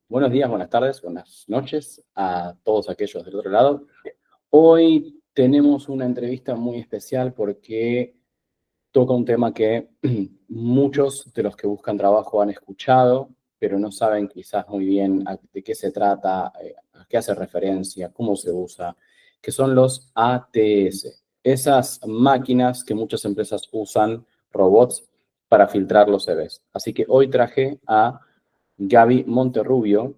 Buenos días, buenas tardes, buenas noches a todos aquellos del otro lado. Hoy tenemos una entrevista muy especial porque toca un tema que muchos de los que buscan trabajo han escuchado, pero no saben quizás muy bien de qué se trata, a qué hace referencia, cómo se usa, que son los ATS, esas máquinas que muchas empresas usan, robots, para filtrar los CVs. Así que hoy traje a Gaby Monterrubio,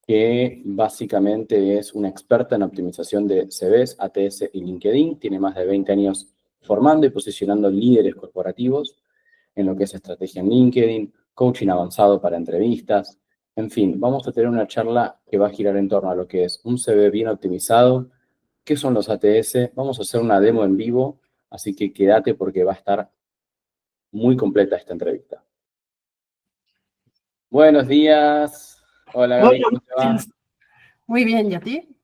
que básicamente es una experta en optimización de CVs, ATS y LinkedIn. Tiene más de 20 años formando y posicionando líderes corporativos en lo que es estrategia en LinkedIn, coaching avanzado para entrevistas. En fin, vamos a tener una charla que va a girar en torno a lo que es un CV bien optimizado, qué son los ATS. Vamos a hacer una demo en vivo, así que quédate porque va a estar muy completa esta entrevista. Buenos días. Hola Gaby, Hola, ¿cómo te va? gracias. Muy bien, ¿y a ti?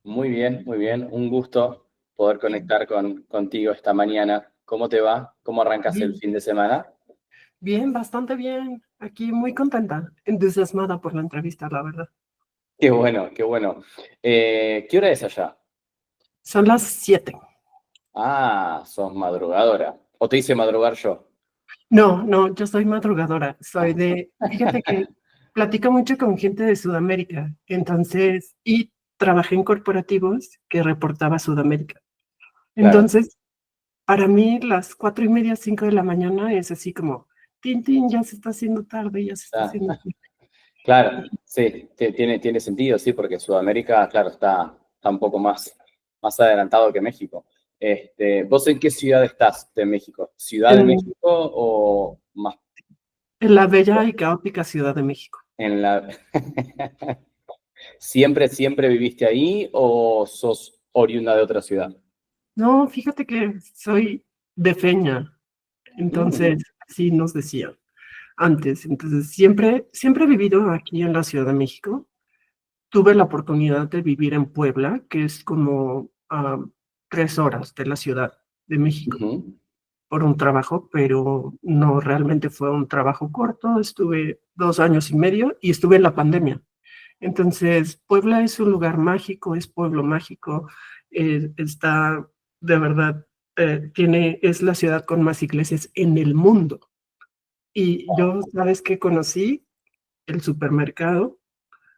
Muy bien, muy bien. Un gusto poder conectar contigo esta mañana. ¿Cómo te va? ¿Cómo arrancas el Bien, fin de semana? bien, bastante bien. Aquí muy contenta, entusiasmada por la entrevista, la verdad. Qué bueno, qué bueno. ¿Qué hora es allá? Son las 7. Ah, sos madrugadora. ¿O te hice madrugar yo? No, no, yo soy madrugadora. Fíjate que platico mucho con gente de Sudamérica, entonces, y trabajé en corporativos que reportaba a Sudamérica. Claro. Entonces, para mí, las 4:30, 5 de la mañana es así como, tin, tin, ya se está haciendo tarde, ya se está Ah, haciendo tarde. claro, sí, tiene sentido, sí, porque Sudamérica, claro, está un poco más adelantado que México. ¿Vos en qué ciudad estás de México? ¿Ciudad de En, México o más en la bella y caótica Ciudad de México. en la... ¿Siempre viviste ahí o sos oriunda de otra ciudad? No, fíjate que soy de Feña, entonces Mm, así nos decían antes. Entonces siempre he vivido aquí en la Ciudad de México. Tuve la oportunidad de vivir en Puebla, que es como a 3 horas de la Ciudad de México, ujú. por un trabajo, pero no realmente fue un trabajo corto. Estuve 2 años y medio y estuve en la pandemia. Entonces, Puebla es un lugar mágico, es pueblo mágico, está de verdad, es la ciudad con más iglesias en el mundo. Y yo, ¿sabes qué conocí? El supermercado,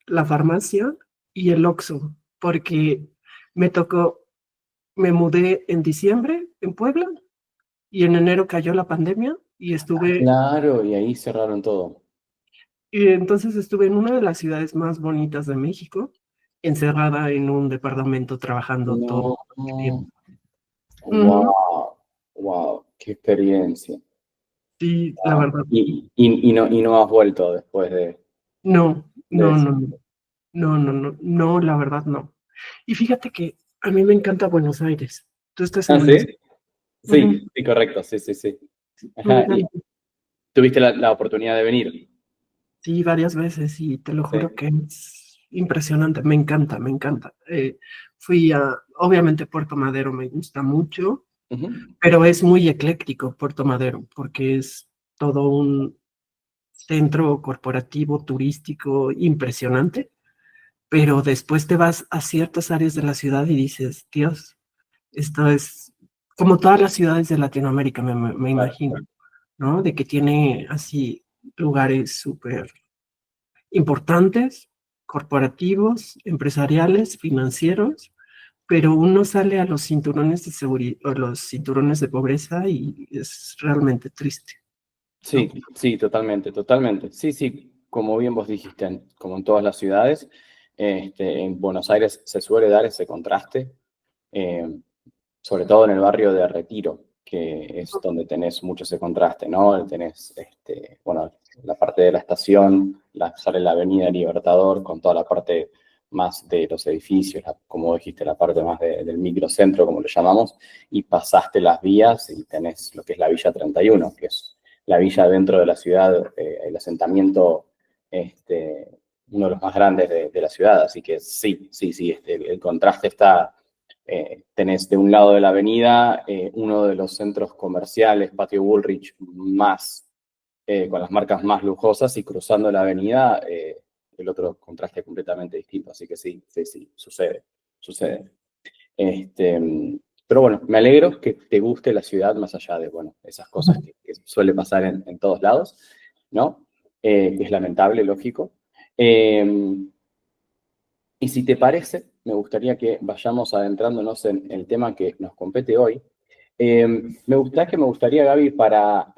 la farmacia y el Oxxo, porque me tocó, me mudé en diciembre en Puebla y en enero cayó la pandemia Claro, y ahí cerraron todo. y entonces estuve en una de las ciudades más bonitas de México, encerrada en un departamento trabajando todo No, el tiempo. Ujú. wow, wow, qué experiencia. Sí, la Ah, verdad. y no has vuelto después No, de no, eso. no, no, no, no, no, no, la verdad no. Y fíjate que a mí me encanta Buenos Aires. Tú estás en ¿Ah, Buenos Aires. sí? Ujú. Sí, sí, correcto, sí, sí, sí. Me Ajá, y encanta. tuviste la oportunidad de venir. Sí, varias veces y te lo juro Sí. que es impresionante. Me encanta, me encanta. Obviamente Puerto Madero me gusta mucho, Ujú. pero es muy ecléctico Puerto Madero porque es todo un centro corporativo turístico impresionante, pero después te vas a ciertas áreas de la ciudad y dices, Dios, esto es como todas las ciudades de Latinoamérica, me Claro. imagino, ¿no? De que tiene así lugares súper importantes, corporativos, empresariales, financieros, pero uno sale a los cinturones de seguridad, o los cinturones de pobreza y es realmente triste, ¿no? Sí, sí, totalmente, totalmente. Sí, sí, como bien vos dijiste, como en todas las ciudades, en Buenos Aires se suele dar ese contraste, eh, sobre todo en el barrio de Retiro, que es donde tenés mucho ese contraste, ¿no? Tenés, bueno, la parte de la estación, sale la Avenida Libertador con toda la parte más de los edificios, como dijiste, la parte más del microcentro, como le llamamos, y pasaste las vías y tenés lo que es la Villa 31, que es la villa dentro de la ciudad, el asentamiento, uno de los más grandes de la ciudad, así que sí, sí, sí, el contraste está. Tenés de un lado de la avenida uno de los centros comerciales, Patio Bullrich, con las marcas más lujosas, y cruzando la avenida el otro contraste completamente distinto. Así que sí, sí, sí, sucede, sucede. Pero bueno, me alegro que te guste la ciudad más allá de, bueno, esas cosas que suele pasar en todos lados, ¿no? Que es lamentable, lógico. Eh, y si te parece, me gustaría que vayamos adentrándonos en el tema que nos compete hoy. Me gustaría, Gaby, para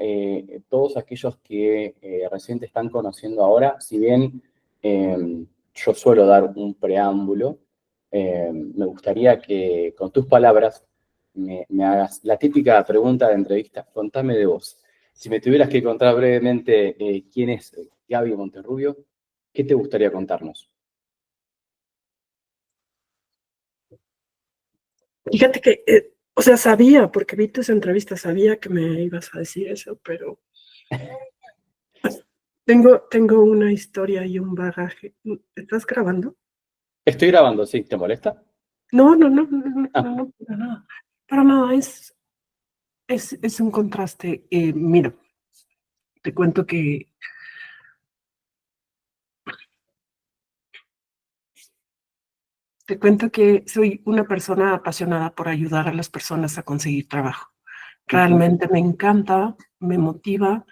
todos aquellos que recién te están conociendo ahora, si bien yo suelo dar un preámbulo, me gustaría que con tus palabras me hagas la típica pregunta de entrevista, contame de vos. Si me tuvieras que contar brevemente quién es Gaby Monterrubio, ¿qué te gustaría contarnos? Fíjate que, o sea, sabía, porque vi tus entrevistas, sabía que me ibas a decir eso, pero tengo una historia y un bagaje. ¿Estás grabando? Estoy grabando, ¿sí? ¿Te molesta? No, no, no, no, no, Ah, no, no, para nada. Para nada, es un contraste. Mira, te cuento que, te cuento que soy una persona apasionada por ayudar a las personas a conseguir trabajo. ujú. Realmente me encanta, me motiva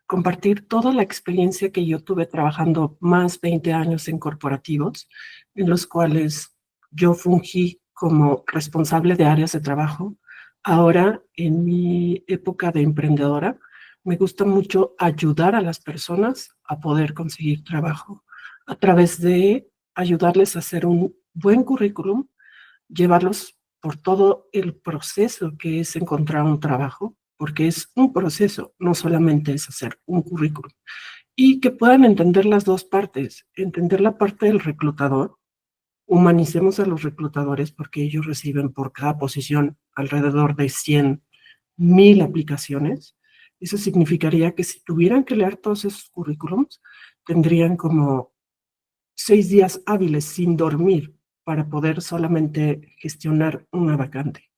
compartir toda la experiencia que yo tuve trabajando más 20 años en corporativos, en los cuales yo fungí como responsable de áreas de trabajo. Ahora, en mi época de emprendedora, me gusta mucho ayudar a las personas a poder conseguir trabajo a través de ayudarles a hacer un buen currículum, llevarlos por todo el proceso que es encontrar un trabajo, porque es un proceso, no solamente es hacer un currículum, y que puedan entender las dos partes, entender la parte del reclutador, humanicemos a los reclutadores porque ellos reciben por cada posición alrededor de 100,000 aplicaciones. Eso significaría que si tuvieran que leer todos esos currículums, tendrían como 6 días hábiles sin dormir para poder solamente gestionar una vacante.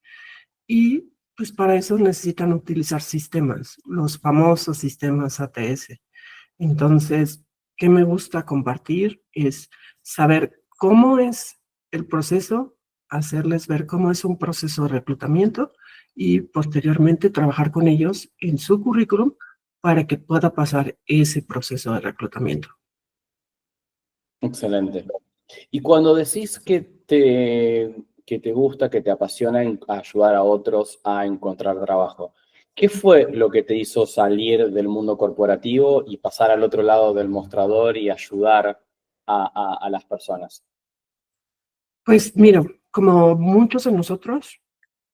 Y pues para eso necesitan utilizar sistemas, los famosos sistemas ATS. Entonces, ¿qué me gusta compartir? Es saber cómo es el proceso, hacerles ver cómo es un proceso de reclutamiento y posteriormente trabajar con ellos en su currículum para que pueda pasar ese proceso de reclutamiento. Excelente. Y cuando decís que te gusta, que te apasiona ayudar a otros a encontrar trabajo, ¿qué fue lo que te hizo salir del mundo corporativo y pasar al otro lado del mostrador y ayudar a las personas? Pues mira, como muchos de nosotros,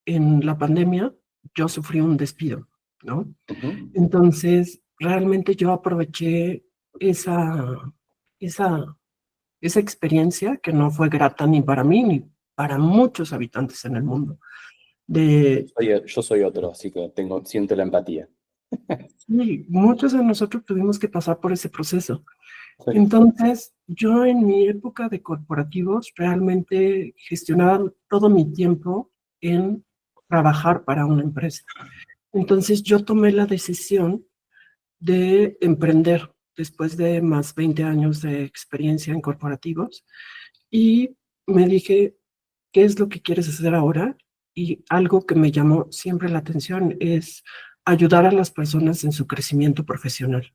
en la pandemia yo sufrí un despido, ¿no? Ujú. Entonces, realmente yo aproveché esa, esa, esa experiencia que no fue grata ni para mí ni para muchos habitantes en el mundo. De, Yo soy otro, así que siento la empatía. sí, muchos de nosotros tuvimos que pasar por ese proceso. Sí. Entonces, yo en mi época de corporativos realmente gestionaba todo mi tiempo en trabajar para una empresa. Entonces, yo tomé la decisión de emprender después de más 20 años de experiencia en corporativos y me dije, ¿qué es lo que quieres hacer ahora? Y algo que me llamó siempre la atención es ayudar a las personas en su crecimiento profesional.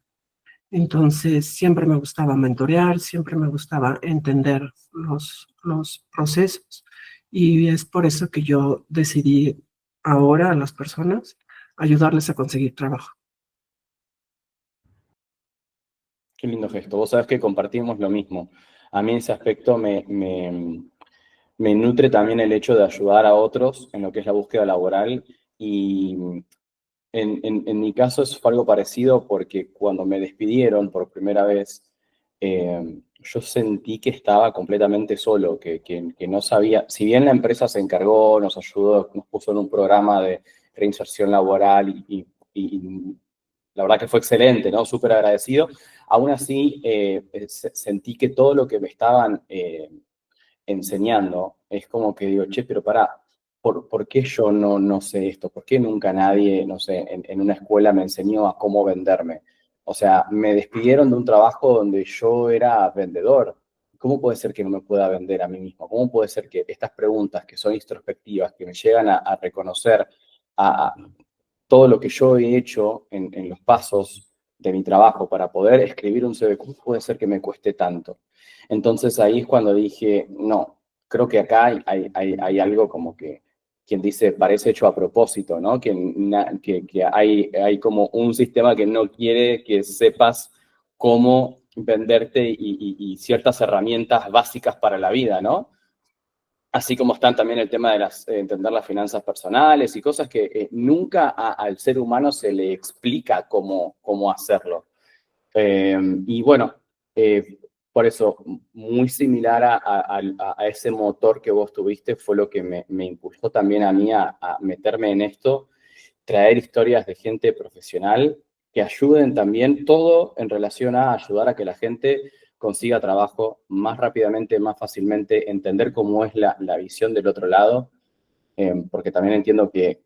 Entonces, siempre me gustaba mentorear, siempre me gustaba entender los procesos y es por eso que yo decidí ahora a las personas ayudarles a conseguir trabajo. Qué lindo gesto. Vos sabés que compartimos lo mismo. A mí en ese aspecto me nutre también el hecho de ayudar a otros en lo que es la búsqueda laboral y en mi caso eso fue algo parecido porque cuando me despidieron por primera vez, yo sentí que estaba completamente solo, que no sabía, si bien la empresa se encargó, nos ayudó, nos puso en un programa de reinserción laboral y la verdad que fue excelente, ¿no? Súper agradecido. Aún así, sentí que todo lo que me estaban enseñando, es como que digo, che, pero pará, ¿por qué yo no sé esto? ¿Por qué nunca nadie, no sé, en una escuela me enseñó a cómo venderme? O sea, me despidieron de un trabajo donde yo era vendedor. ¿Cómo puede ser que no me pueda vender a mí mismo? ¿Cómo puede ser que estas preguntas que son introspectivas, que me llegan a reconocer a todo lo que yo he hecho en los pasos de mi trabajo para poder escribir un CV, ¿cómo puede ser que me cueste tanto? Entonces ahí es cuando dije, no, creo que acá hay algo como que, quien dice, parece hecho a propósito, ¿no? Que hay como un sistema que no quiere que sepas cómo venderte y ciertas herramientas básicas para la vida, ¿no? Así como están también el tema de entender las finanzas personales y cosas que nunca al ser humano se le explica cómo hacerlo. Y bueno, eh, por eso, muy similar a ese motor que vos tuviste fue lo que me impulsó también a mí a meterme en esto, traer historias de gente profesional que ayuden también todo en relación a ayudar a que la gente consiga trabajo más rápidamente, más fácilmente, entender cómo es la visión del otro lado, porque también entiendo que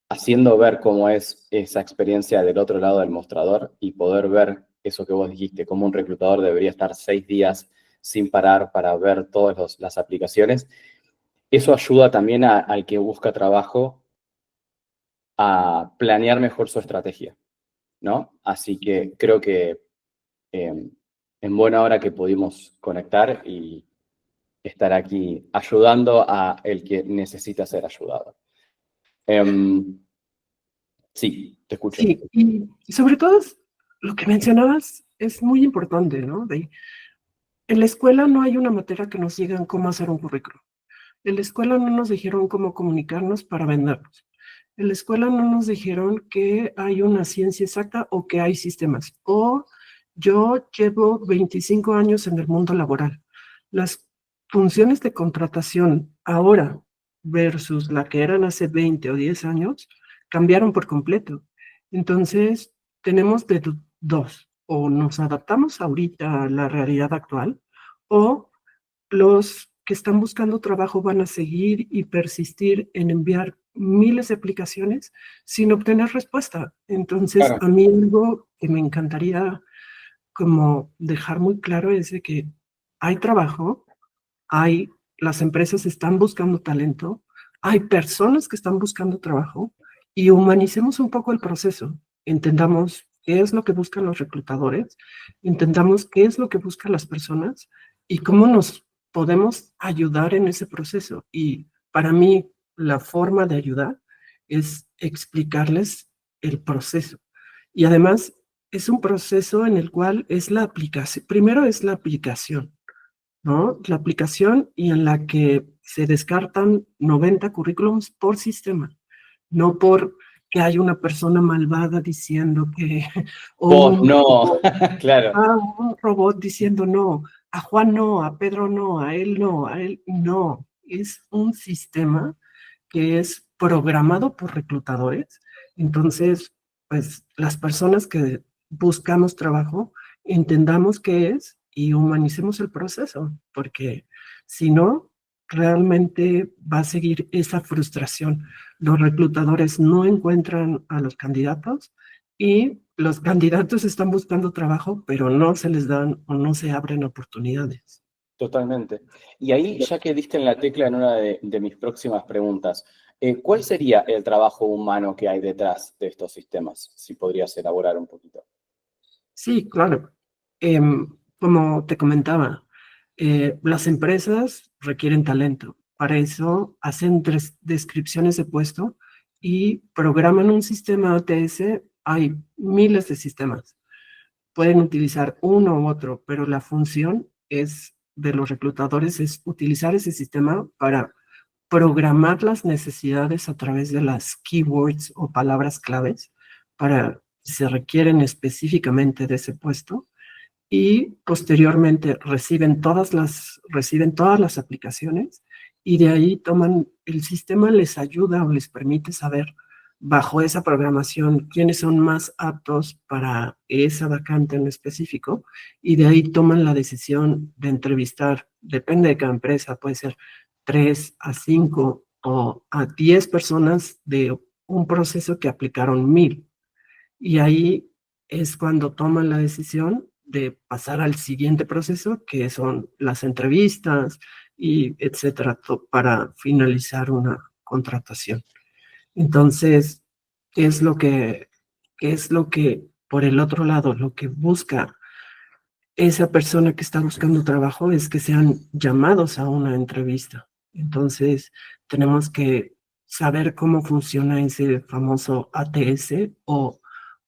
haciendo ver cómo es esa experiencia del otro lado del mostrador y poder ver eso que vos dijiste, cómo un reclutador debería estar 6 días sin parar para ver todas las aplicaciones, eso ayuda también al que busca trabajo a planear mejor su estrategia, ¿no? Así que creo que en buena hora que pudimos conectar y estar aquí ayudando a el que necesita ser ayudado. Sí, te escucho. Sí, y sobre todo lo que mencionabas es muy importante, ¿no? En la escuela no hay una materia que nos digan cómo hacer un currículum. En la escuela no nos dijeron cómo comunicarnos para vendernos. En la escuela no nos dijeron que hay una ciencia exacta o que hay sistemas. O yo llevo 25 años en el mundo laboral. Las funciones de contratación ahora versus la que eran hace 20 o 10 años cambiaron por completo. Entonces, tenemos de dos. O nos adaptamos ahorita a la realidad actual o los que están buscando trabajo van a seguir y persistir en enviar miles de aplicaciones sin obtener respuesta. Entonces, Claro, a mí algo que me encantaría como dejar muy claro es de que hay trabajo, las empresas están buscando talento, hay personas que están buscando trabajo y humanicemos un poco el proceso. Entendamos qué es lo que buscan los reclutadores, entendamos qué es lo que buscan las personas y cómo nos podemos ayudar en ese proceso. Y para mí, la forma de ayudar es explicarles el proceso. Y además, es un proceso en el cual es la aplicación, primero es la aplicación, ¿no? La aplicación y en la que se descartan 90 currículums por sistema, no por que hay una persona malvada diciendo que, o vos no, claro, un robot diciendo no, a Juan no, a Pedro no, a él no, a él no. Es un sistema que es programado por reclutadores. Entonces, pues las personas que buscamos trabajo, entendamos qué es y humanicemos el proceso, porque si no, realmente va a seguir esa frustración. Los reclutadores no encuentran a los candidatos y los candidatos están buscando trabajo, pero no se les dan o no se abren oportunidades. totalmente. Y ahí, ya que diste en la tecla en una de mis próximas preguntas, ¿cuál sería el trabajo humano que hay detrás de estos sistemas? Si podrías elaborar un poquito. Sí, claro. Como te comentaba, las empresas requieren talento. Para eso hacen descripciones de puesto y programan un sistema ATS. Hay miles de sistemas. Pueden utilizar uno u otro, pero la función es de los reclutadores es utilizar ese sistema para programar las necesidades a través de las keywords o palabras claves para si se requieren específicamente de ese puesto y posteriormente reciben todas las aplicaciones y de ahí el sistema les ayuda o les permite saber bajo esa programación quiénes son más aptos para esa vacante en específico y de ahí toman la decisión de entrevistar, depende de cada empresa, puede ser 3 a 5 o a 10 personas de un proceso que aplicaron 1000. Y ahí es cuando toman la decisión de pasar al siguiente proceso, que son las entrevistas y etcétera, para finalizar una contratación. Entonces, ¿qué es lo que, qué es lo que, por el otro lado, lo que busca esa persona que está buscando trabajo es que sean llamados a una entrevista? Entonces, tenemos que saber cómo funciona ese famoso ATS, o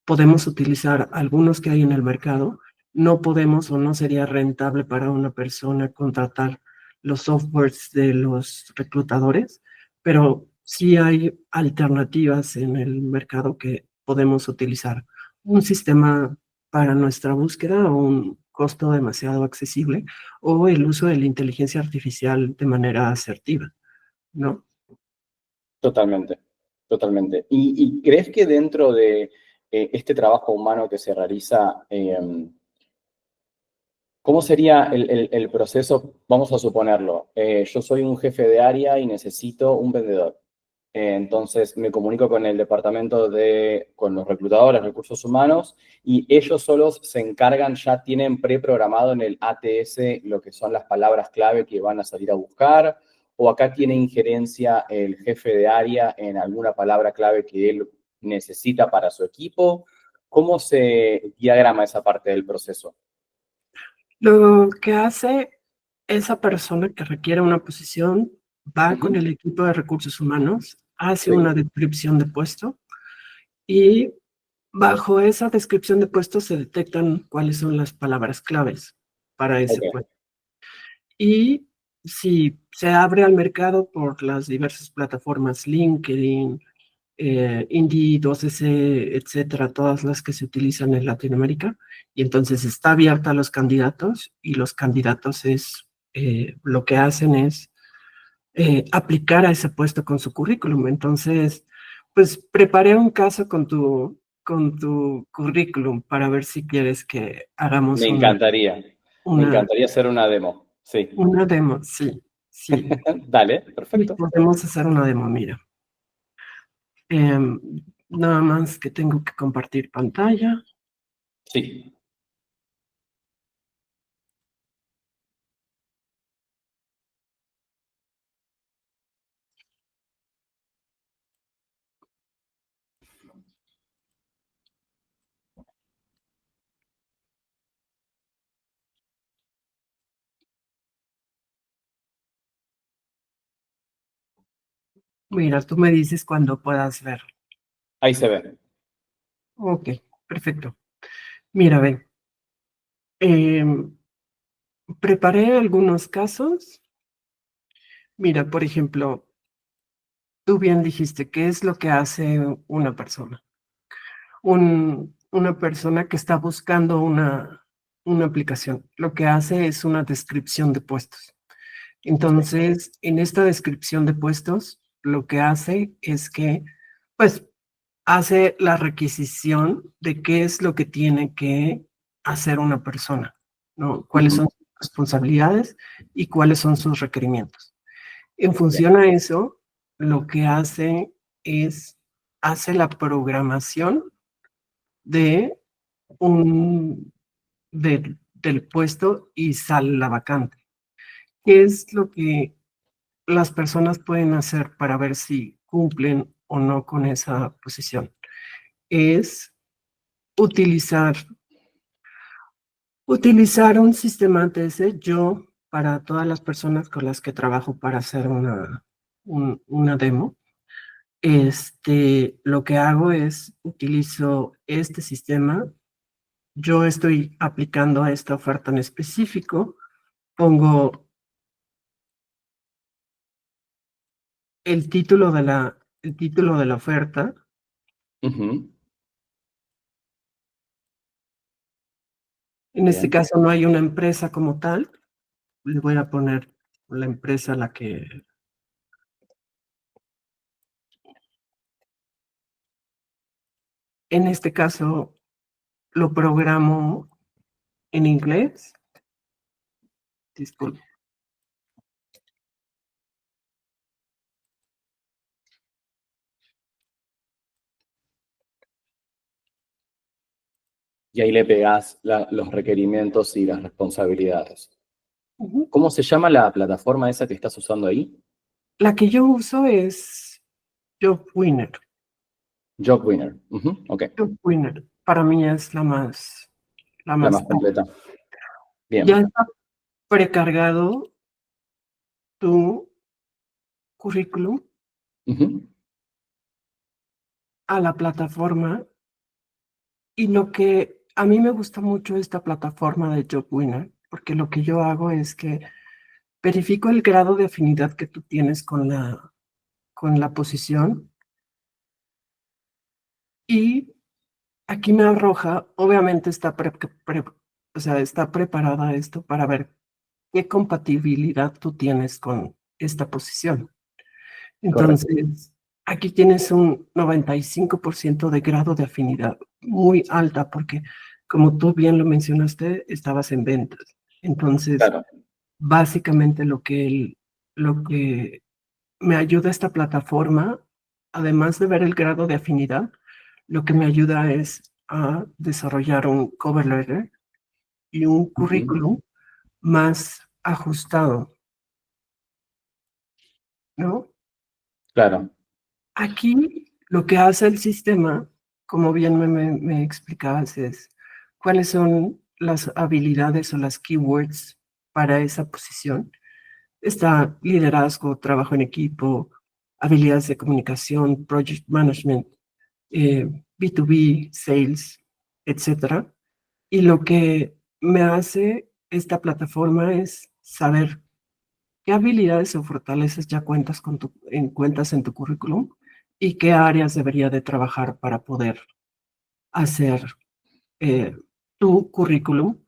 podemos utilizar algunos que hay en el mercado. No podemos o no sería rentable para una persona contratar los softwares de los reclutadores, pero sí hay alternativas en el mercado que podemos utilizar. Un sistema para nuestra búsqueda a un costo demasiado accesible, o el uso de la inteligencia artificial de manera asertiva, ¿no? Totalmente, totalmente. ¿Y crees que dentro de este trabajo humano que se realiza, cómo sería el proceso? Vamos a suponerlo. Yo soy un jefe de área y necesito un vendedor. Entonces me comunico con el departamento con los reclutadores, recursos humanos, y ellos solos se encargan, ya tienen preprogramado en el ATS lo que son las palabras clave que van a salir a buscar, o acá tiene injerencia el jefe de área en alguna palabra clave que él necesita para su equipo. ¿Cómo se diagrama esa parte del proceso? Lo que hace esa persona que requiere una posición va con Ujú. el equipo de recursos humanos, hace una Sí, descripción de puesto, y bajo esa descripción de puesto se detectan cuáles son las palabras claves para ese ok, puesto. Y si se abre al mercado por las diversas plataformas, LinkedIn, Indeed, OCC, etcétera, todas las que se utilizan en Latinoamérica, y entonces está abierta a los candidatos, y los candidatos lo que hacen es aplicar a ese puesto con su currículum. Entonces, pues preparé un caso con tu currículum para ver si quieres que hagamos me una, encantaría hacer una demo, sí. una demo. Sí, sí, Dale, sí, perfecto. podemos hacer una demo, mira. Em, Nada más que tengo que compartir pantalla. Sí, Mira, tú me dices cuando puedas ver. ahí se ve. Ok, perfecto. Mira, ven, em, preparé algunos casos. Mira, por ejemplo, tú bien dijiste, ¿qué es lo que hace una persona? Una persona que está buscando una aplicación, lo que hace es una descripción de puestos. Sí. Entonces, en esta descripción de puestos, lo que hace es que, pues, hace la requisición de qué es lo que tiene que hacer una persona, ¿no? Cuáles Ujú. son sus responsabilidades y cuáles son sus requerimientos. En Bien. función a eso, lo que es, hace la programación de un, del puesto, y sale la vacante. ¿Qué es lo que las personas pueden hacer para ver si cumplen o no con esa posición? Es utilizar, utilizar un sistema ATS. Yo, para todas las personas con las que trabajo para hacer una demo, lo que hago es utilizo este sistema. Yo estoy aplicando a esta oferta en específico, pongo el título de la oferta. Ujú. En este Bien. caso no hay una empresa como tal, le voy a poner la empresa a la que, en este caso, lo programo en inglés. Disculpe. y ahí le pegás los requerimientos y las responsabilidades. Ujú. ¿Cómo se llama la plataforma esa que estás usando ahí? La que yo uso es JobWinner. Job Winner. Ujú, ok, JobWinner para mí es la la más más fácil. completa. Ya Bien. está precargado tu currículum Ujú, a la plataforma y lo que a mí me gusta mucho esta plataforma de JobWinner, porque lo que yo hago es que verifico el grado de afinidad que tú tienes con la posición y aquí me arroja, obviamente está, o sea, está preparada esto para ver qué compatibilidad tú tienes con esta posición. correcto. Entonces, aquí tienes un 95% de grado de afinidad muy alta porque, como tú bien lo mencionaste, estabas en ventas. Entonces, Claro. básicamente lo que me ayuda esta plataforma, además de ver el grado de afinidad, lo que me ayuda es a desarrollar un cover letter y un Ujú, currículum más ajustado, ¿no? claro. Aquí lo que hace el sistema, como bien me explicabas, es cuáles son las habilidades o las keywords para esa posición. Está liderazgo, trabajo en equipo, habilidades de comunicación, project management, B2B, sales, etcétera. Y lo que me hace esta plataforma es saber qué habilidades o fortalezas ya cuentas en tu currículum y qué áreas debería de trabajar para poder hacer eh, tu currículum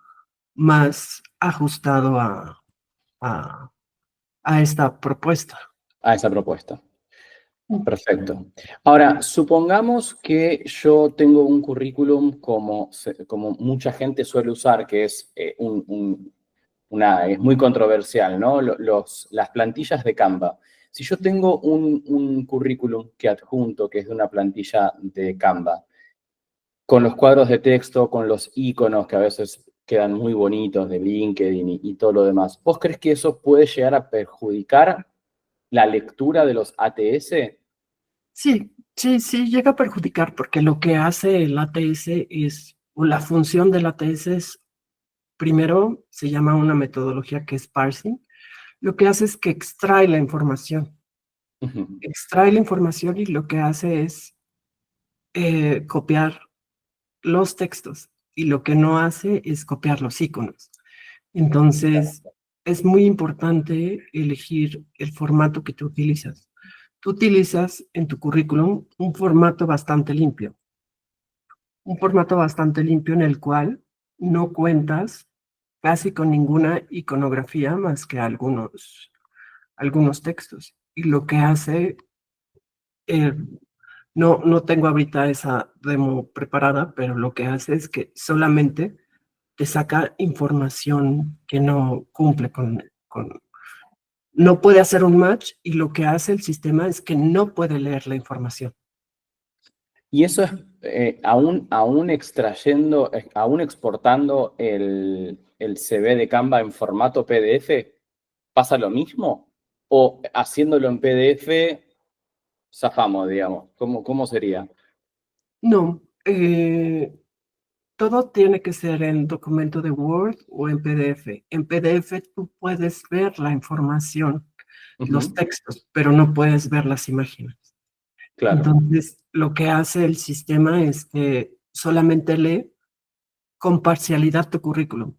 más ajustado a, a esta propuesta. A esa propuesta. Perfecto. Ahora, supongamos que yo tengo un currículum como mucha gente suele usar, que es, es muy controversial, ¿no? Las plantillas de Canva. Si yo tengo un currículum que adjunto, que es de una plantilla de Canva, con los cuadros de texto, con los iconos que a veces quedan muy bonitos de LinkedIn y todo lo demás, ¿vos crees que eso puede llegar a perjudicar la lectura de los ATS? Sí, sí, sí, llega a perjudicar porque lo que hace el ATS es, o la función del ATS es, primero se llama una metodología que es parsing. Lo que hace es que Ujú, extrae la información y lo que hace es copiar los textos y lo que no hace es copiar los iconos. Entonces, es muy importante elegir el formato que tú utilizas. Tú utilizas en tu currículum un formato bastante limpio en el cual no cuentas casi con ninguna iconografía más que algunos textos. Y lo que hace, eh, no tengo ahorita esa demo preparada, pero lo que hace es que solamente te saca información que no cumple no puede hacer un match y lo que hace el sistema es que no puede leer la información. y eso es aún extrayendo, aún exportando el CV de Canva en formato PDF, ¿pasa lo mismo? ¿O haciéndolo en PDF, zafamos, digamos? ¿Cómo sería? No, todo tiene que ser en documento de Word o en PDF. En PDF tú puedes ver la información, los Ujú, textos, pero no puedes ver las imágenes. claro, Entonces, lo que hace el sistema es que solamente lee con parcialidad tu currículum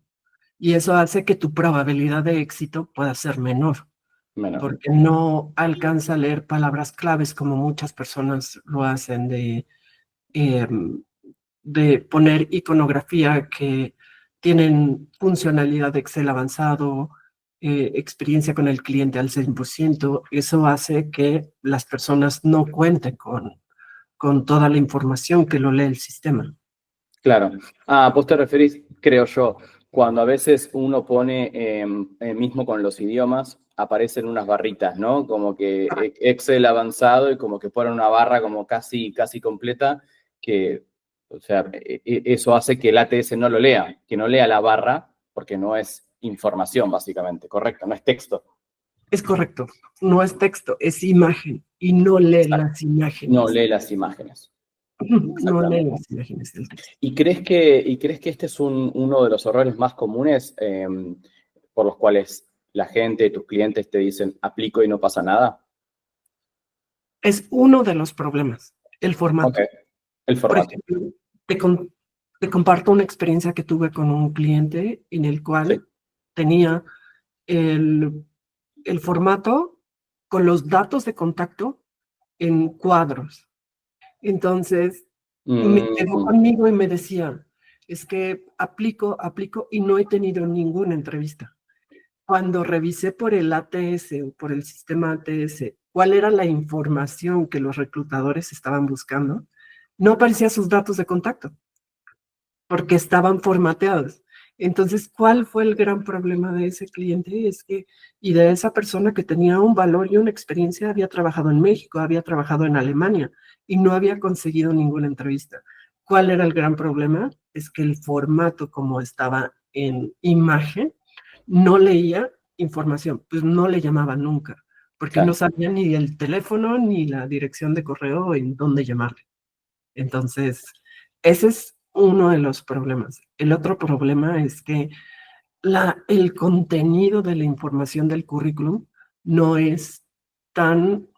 y eso hace que tu probabilidad de éxito pueda ser menor, menor. porque no alcanza a leer palabras claves como muchas personas lo hacen eh, de poner iconografía que tienen funcionalidad de Excel avanzado, experiencia con el cliente al 100%. Eso hace que las personas no cuenten con toda la información que lo lee el sistema. Claro. Ah, vos te referís, creo yo, cuando a veces uno pone, mismo con los idiomas, aparecen unas barritas, ¿no? Como que Excel avanzado y como que pone una barra como casi completa, que O sea, eso hace que el ATS no lo lea, que no lea la barra, porque no es información, básicamente, correcto, no es texto. Es correcto, no es texto, es imagen y no lee Exacto. las imágenes. No lee las imágenes. No lee Exactamente. las imágenes del texto. ¿Y crees que este es uno de los errores más comunes por los cuales la gente, tus clientes te dicen, aplico y no pasa nada? Es uno de los problemas, el formato. Ok, el Por formato. ejemplo, te comparto una experiencia que tuve con un cliente en el Sí. cual tenía el formato con los datos de contacto en cuadros. Entonces, me quedó Mm, conmigo y me decía, es que aplico y no he tenido ninguna entrevista. Cuando revisé por el ATS o por el sistema ATS, cuál era la información que los reclutadores estaban buscando, no aparecían sus datos de contacto, porque estaban formateados. Entonces, ¿cuál fue el gran problema de ese cliente? Y de esa persona que tenía un valor y una experiencia, había trabajado en México, había trabajado en Alemania y no había conseguido ninguna entrevista. ¿Cuál era el gran problema? Es que el formato como estaba en imagen, no leía información, pues no le llamaba nunca, porque no claro, sabía ni el teléfono ni la dirección de correo en dónde llamarle. Entonces, ese es uno de los problemas. El otro problema es que el contenido de la información del currículum no es tan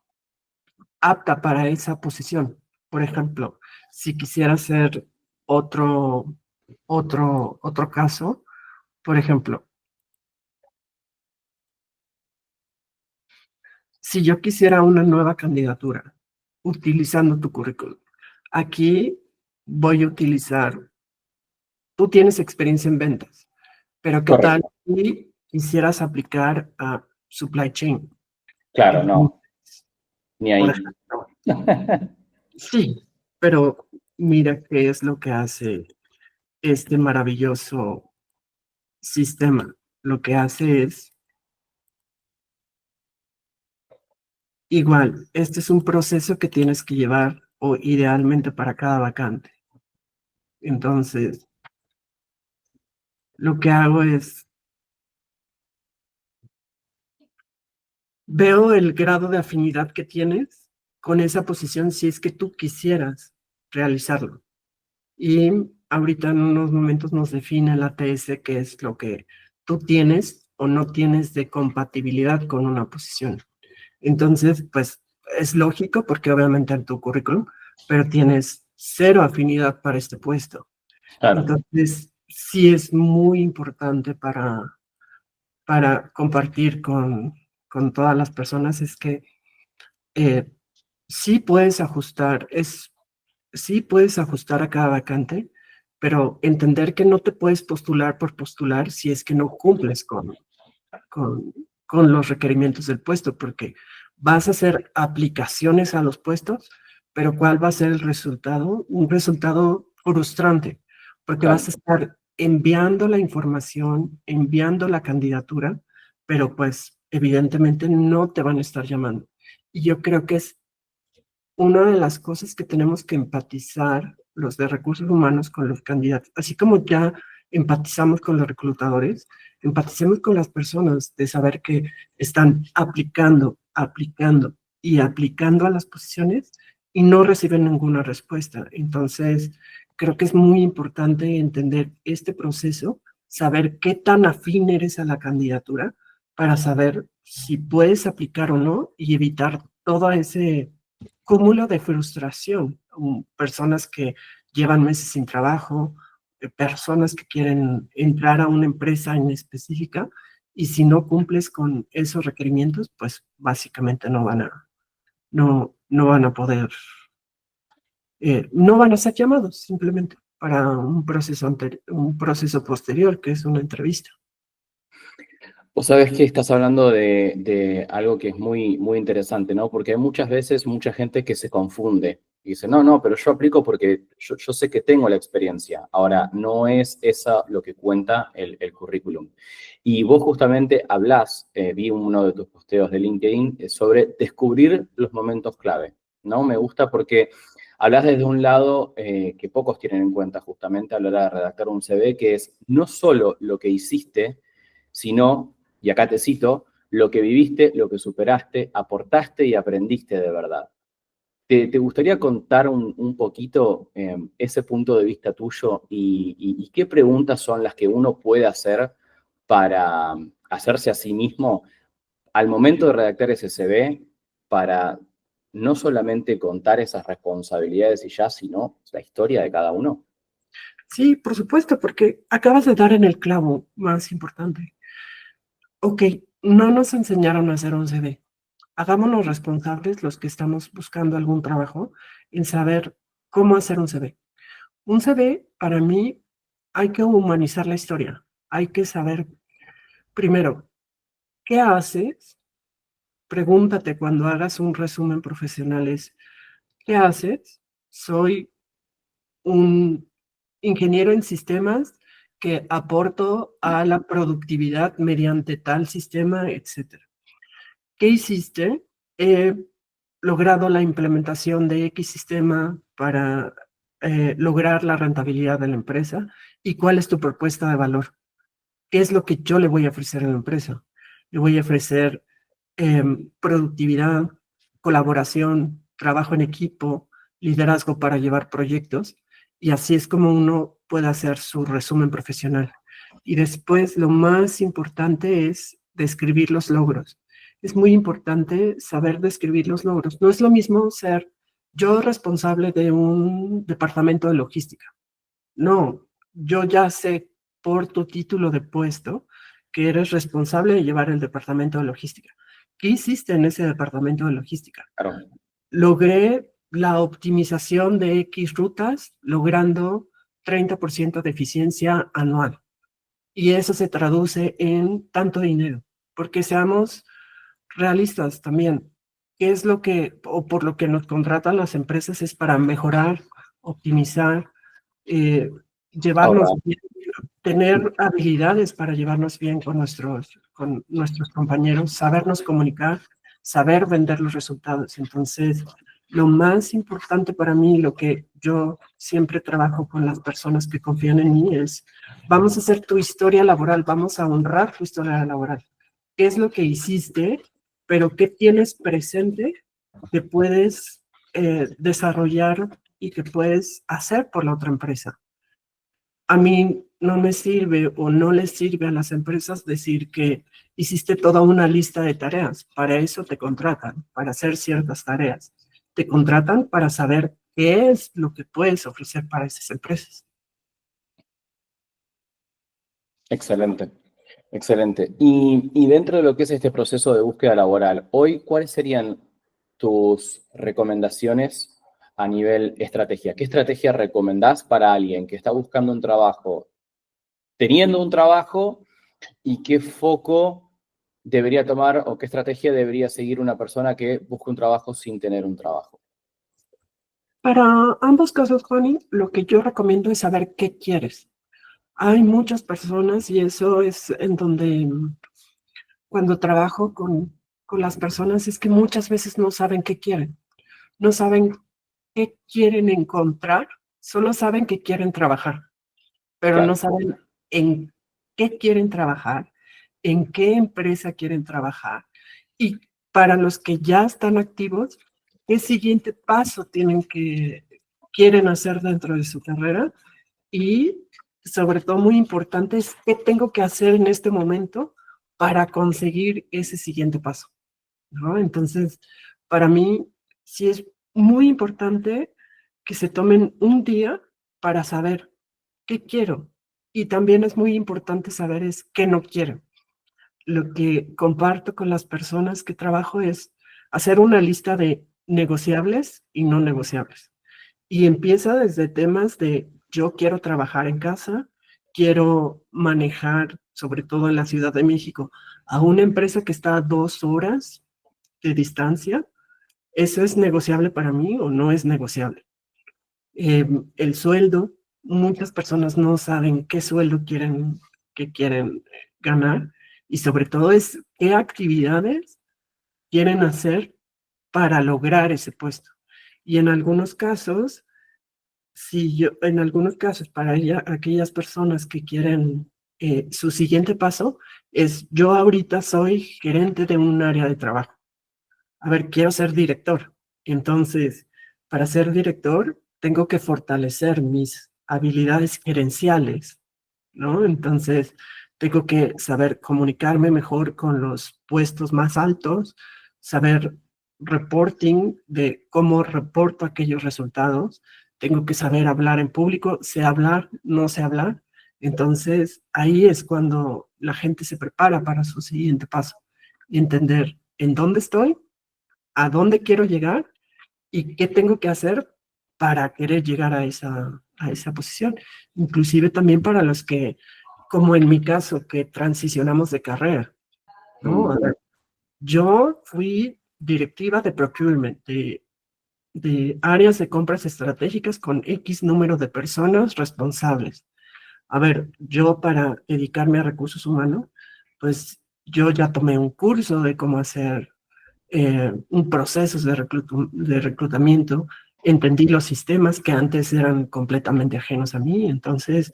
apta para esa posición. Por ejemplo, si quisiera hacer otro caso, por ejemplo, si yo quisiera una nueva candidatura utilizando tu currículum, aquí voy a utilizar, tú tienes experiencia en ventas, pero ¿qué tal correcto. si quisieras aplicar a supply chain? Claro, Entonces, no, ni por ahí. ejemplo, sí, pero mira qué es lo que hace este maravilloso sistema. Lo que hace es, igual, este es un proceso que tienes que llevar o idealmente para cada vacante. Entonces, lo que hago es, veo el grado de afinidad que tienes con esa posición si es que tú quisieras realizarlo. Y ahorita en unos momentos nos define el ATS qué es lo que tú tienes o no tienes de compatibilidad con una posición. Entonces, pues es lógico porque obviamente en tu currículum, pero tienes cero afinidad para este puesto. Claro, Entonces, sí es muy importante para compartir con todas las personas es que eh, sí puedes ajustar, sí puedes ajustar a cada vacante, pero entender que no te puedes postular por postular si es que no cumples con, con los requerimientos del puesto, porque vas a hacer aplicaciones a los puestos, pero ¿cuál va a ser el resultado? Un resultado frustrante, porque vas claro. a estar enviando la información, enviando la candidatura, pero pues evidentemente no te van a estar llamando. Y yo creo que es una de las cosas que tenemos que empatizar los de recursos humanos con los candidatos, así como ya empatizamos con los reclutadores, empaticemos con las personas de saber que están aplicando a las posiciones y no reciben ninguna respuesta. Entonces, creo que es muy importante entender este proceso, saber qué tan afín eres a la candidatura para saber si puedes aplicar o no y evitar todo ese cúmulo de frustración, personas que llevan meses sin trabajo, personas que quieren entrar a una empresa en específica y si no cumples con esos requerimientos, pues básicamente no van a poder, no van a ser llamados simplemente para un proceso posterior, que es una entrevista. Vos sabés que estás hablando de algo que es muy, muy interesante, ¿no? Porque hay muchas veces mucha gente que se confunde y dice, no, no, pero yo aplico porque yo sé que tengo la experiencia. Ahora, no es esa lo que cuenta el currículum. Y vos justamente hablás, vi uno de tus posteos de LinkedIn, sobre descubrir los momentos clave, ¿no? Me gusta porque Hablas desde un lado que pocos tienen en cuenta justamente a la hora de redactar un CV, que es no solo lo que hiciste, sino, y acá te cito, lo que viviste, lo que superaste, aportaste y aprendiste de verdad. ¿Te gustaría contar un poquito ese punto de vista tuyo y qué preguntas son las que uno puede hacer para hacerse a sí mismo al momento de redactar ese CV para no solamente contar esas responsabilidades y ya, sino la historia de cada uno? Sí, por supuesto, porque acabas de dar en el clavo más importante. Ok, no nos enseñaron a hacer un CV. Hagámonos responsables los que estamos buscando algún trabajo en saber cómo hacer un CV. Un CV, para mí, hay que humanizar la historia. Hay que saber, primero, ¿qué haces? Pregúntate cuando hagas un resumen profesional es, ¿qué haces? Soy un ingeniero en sistemas que aporto a la productividad mediante tal sistema, etcétera. ¿Qué hiciste? He logrado la implementación de X sistema para lograr la rentabilidad de la empresa. ¿Y cuál es tu propuesta de valor? ¿Qué es lo que yo le voy a ofrecer a la empresa? Le voy a ofrecer productividad, colaboración, trabajo en equipo, liderazgo para llevar proyectos. Y así es como uno puede hacer su resumen profesional. Y después lo más importante es describir los logros. Es muy importante saber describir los logros. No es lo mismo ser yo responsable de un departamento de logística. No, yo ya sé por tu título de puesto que eres responsable de llevar el departamento de logística. ¿Qué hiciste en ese departamento de logística? Claro. Logré la optimización de X rutas, logrando 30% de eficiencia anual. Y eso se traduce en tanto dinero, porque seamos realistas también. ¿Qué es lo que, o por lo que nos contratan las empresas es para mejorar, optimizar, eh, llevarnos Ahora, bien, tener habilidades para llevarnos bien con nuestros compañeros, sabernos comunicar, saber vender los resultados. Entonces, lo más importante para mí, lo que yo siempre trabajo con las personas que confían en mí es, vamos a hacer tu historia laboral, vamos a honrar tu historia laboral. ¿Qué es lo que hiciste? Pero ¿qué tienes presente que puedes desarrollar y que puedes hacer por la otra empresa? A mí no me sirve o no les sirve a las empresas decir que hiciste toda una lista de tareas. Para eso te contratan, para hacer ciertas tareas. Te contratan para saber qué es lo que puedes ofrecer para esas empresas. excelente, excelente. Y dentro de lo que es este proceso de búsqueda laboral, hoy, ¿cuáles serían tus recomendaciones a nivel estrategia? ¿Qué estrategia recomendás para alguien que está buscando un trabajo, teniendo un trabajo, y qué foco debería tomar o qué estrategia debería seguir una persona que busca un trabajo sin tener un trabajo? Para ambos casos, Juani, lo que yo recomiendo es saber qué quieres. Hay muchas personas y eso es en donde cuando trabajo con las personas es que muchas veces no saben qué quieren, no saben qué quieren encontrar, solo saben que quieren trabajar, pero no Claro, saben en qué quieren trabajar, en qué empresa quieren trabajar. Y para los que ya están activos, ¿qué siguiente paso quieren hacer dentro de su carrera? Y sobre todo muy importante es qué tengo que hacer en este momento para conseguir ese siguiente paso, ¿no? Entonces, para mí sí es muy importante que se tomen un día para saber qué quiero. Y también es muy importante saber es qué no quiero. Lo que comparto con las personas que trabajo es hacer una lista de negociables y no negociables. Y empieza desde temas de yo quiero trabajar en casa, quiero manejar, sobre todo en la Ciudad de México, a una empresa que está a 2 horas de distancia. ¿Eso es negociable para mí o no es negociable? El sueldo, muchas personas no saben qué sueldo qué quieren ganar y sobre todo es qué actividades quieren hacer para lograr ese puesto. Y en algunos casos, en algunos casos, para aquellas personas que quieren su siguiente paso, es yo ahorita soy gerente de un área de trabajo. A ver, quiero ser director. Entonces, para ser director, tengo que fortalecer mis habilidades gerenciales, ¿no? Entonces, tengo que saber comunicarme mejor con los puestos más altos, saber reporting de cómo reporto aquellos resultados, tengo que saber hablar en público, sé hablar, no sé hablar. Entonces, ahí es cuando la gente se prepara para su siguiente paso, entender en dónde estoy, a dónde quiero llegar y qué tengo que hacer para querer llegar a esa posición. Inclusive también para los que, como en mi caso, que transicionamos de carrera, ¿no? A ver, yo fui directiva de procurement, de áreas de compras estratégicas con X número de personas responsables. A ver, yo para dedicarme a recursos humanos, pues yo ya tomé un curso de cómo hacer un proceso de reclutamiento, entendí los sistemas que antes eran completamente ajenos a mí, entonces,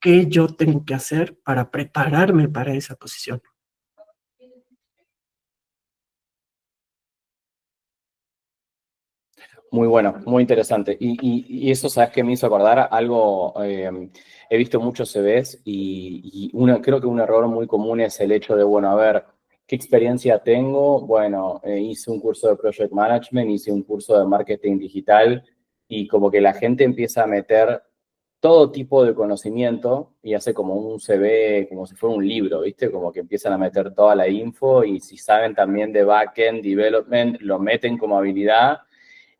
¿qué yo tengo que hacer para prepararme para esa posición? Muy bueno, muy interesante. Y eso, ¿sabes qué me hizo acordar? Algo, he visto muchos CVs creo que un error muy común es el hecho de, bueno, a ver, ¿qué experiencia tengo? Bueno, hice un curso de Project Management, hice un curso de marketing digital y como que la gente empieza a meter todo tipo de conocimiento y hace como un CV, como si fuera un libro, ¿viste? Como que empiezan a meter toda la info y si saben también de backend, development, lo meten como habilidad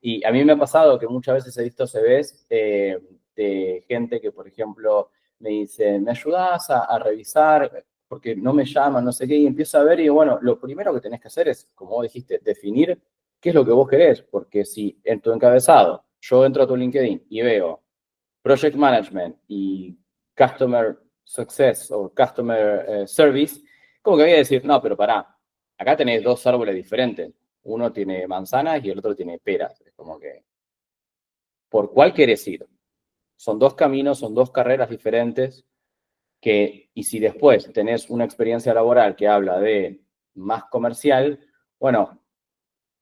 y a mí me ha pasado que muchas veces he visto CVs de gente que, por ejemplo, me dice, ¿me ayudás a revisar? Porque no me llaman, no sé qué, y empiezo a ver y bueno, lo primero que tenés que hacer es, como vos dijiste, definir qué es lo que vos querés, porque si en tu encabezado yo entro a tu LinkedIn y veo Project Management y Customer Success o Customer Service, como que voy a decir, no, pero pará, acá tenés dos árboles diferentes. Uno tiene manzanas y el otro tiene peras. Es como que, ¿por cuál querés ir? Son dos caminos, son dos carreras diferentes y si después tenés una experiencia laboral que habla de más comercial, bueno,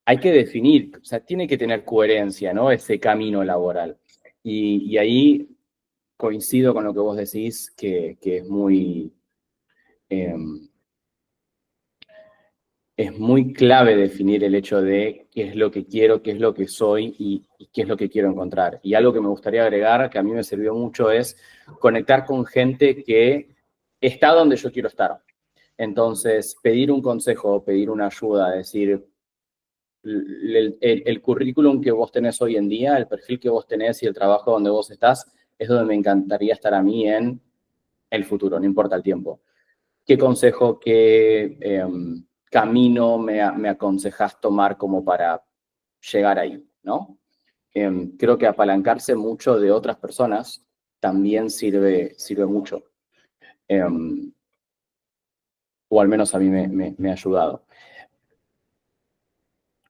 hay que definir, o sea, tiene que tener coherencia, ¿no? Ese camino laboral. Y ahí coincido con lo que vos decís, que eh, es muy clave definir el hecho de qué es lo que quiero, qué es lo que soy y qué es lo que quiero encontrar. Y algo que me gustaría agregar, que a mí me sirvió mucho, es conectar con gente que está donde yo quiero estar. Entonces, pedir un consejo, pedir una ayuda, decir, el currículum que vos tenés hoy en día, el perfil que vos tenés y el trabajo donde vos estás, es donde me encantaría estar a mí en el futuro, no importa el tiempo. ¿Qué consejo, qué camino me aconsejas tomar como para llegar ahí, ¿no? Creo que apalancarse mucho de otras personas también sirve mucho. O al menos a mí me ha ayudado.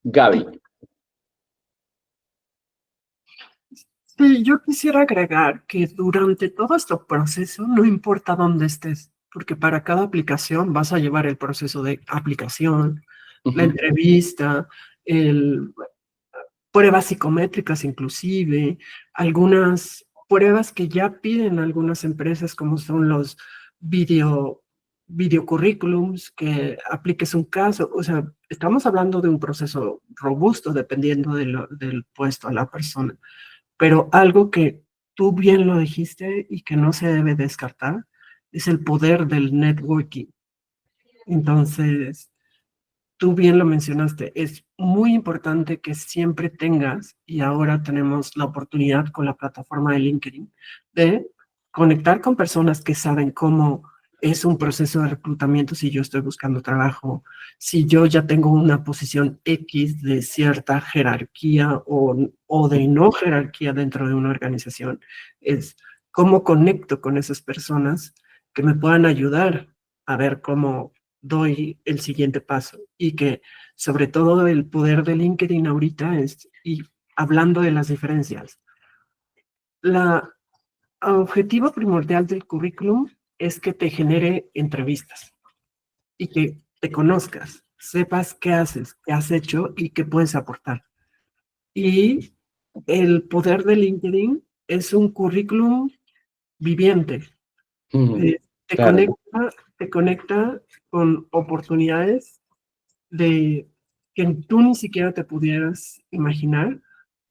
Gaby. Sí, yo quisiera agregar que durante todo este proceso, no importa dónde estés, porque para cada aplicación vas a llevar el proceso de aplicación, la entrevista, el, pruebas psicométricas inclusive, algunas pruebas que ya piden algunas empresas como son los video, videocurrículums, que apliques un caso, o sea, estamos hablando de un proceso robusto dependiendo del puesto a la persona, pero algo que tú bien lo dijiste y que no se debe descartar es el poder del networking. Entonces, tú bien lo mencionaste, es muy importante que siempre tengas, y ahora tenemos la oportunidad con la plataforma de LinkedIn, de conectar con personas que saben cómo es un proceso de reclutamiento si yo estoy buscando trabajo, si yo ya tengo una posición X de cierta jerarquía o de no jerarquía dentro de una organización, es cómo conecto con esas personas que me puedan ayudar a ver cómo doy el siguiente paso y que sobre todo el poder de LinkedIn ahorita es, y hablando de las diferencias. El objetivo primordial del currículum es que te genere entrevistas y que te conozcas, sepas qué haces, qué has hecho y qué puedes aportar. Y el poder de LinkedIn es un currículum viviente. Mm, Te claro, conecta, te conecta con oportunidades de que tú ni siquiera te pudieras imaginar,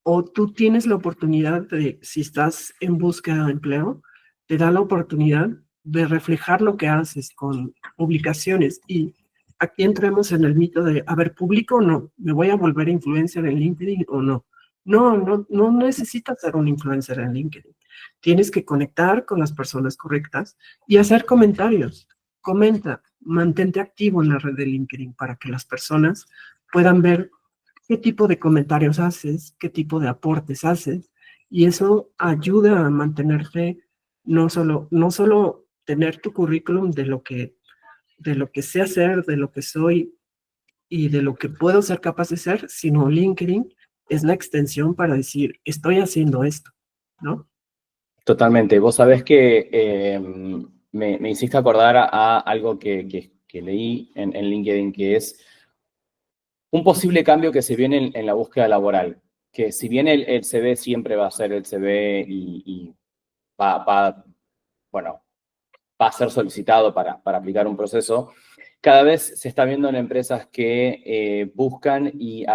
o tú tienes la oportunidad de, si estás en búsqueda de empleo, te da la oportunidad de reflejar lo que haces con publicaciones. Y aquí entramos en el mito de, a ver, ¿publico o no? ¿Me voy a volver influencer en LinkedIn o no? No necesitas ser un influencer en LinkedIn. Tienes que conectar con las personas correctas y hacer comentarios. Comenta, mantente activo en la red de LinkedIn para que las personas puedan ver qué tipo de comentarios haces, qué tipo de aportes haces, y eso ayuda a mantenerte, no solo tener tu currículum de lo que sé hacer, de lo que soy y de lo que puedo ser capaz de ser, sino LinkedIn es la extensión para decir, estoy haciendo esto, ¿no? totalmente. Vos sabés que me hiciste acordar a algo que leí en LinkedIn, que es un posible cambio que se viene en la búsqueda laboral. Que si bien el CV siempre va a ser el CV y bueno, va a ser solicitado para aplicar un proceso, cada vez se está viendo en empresas que buscan y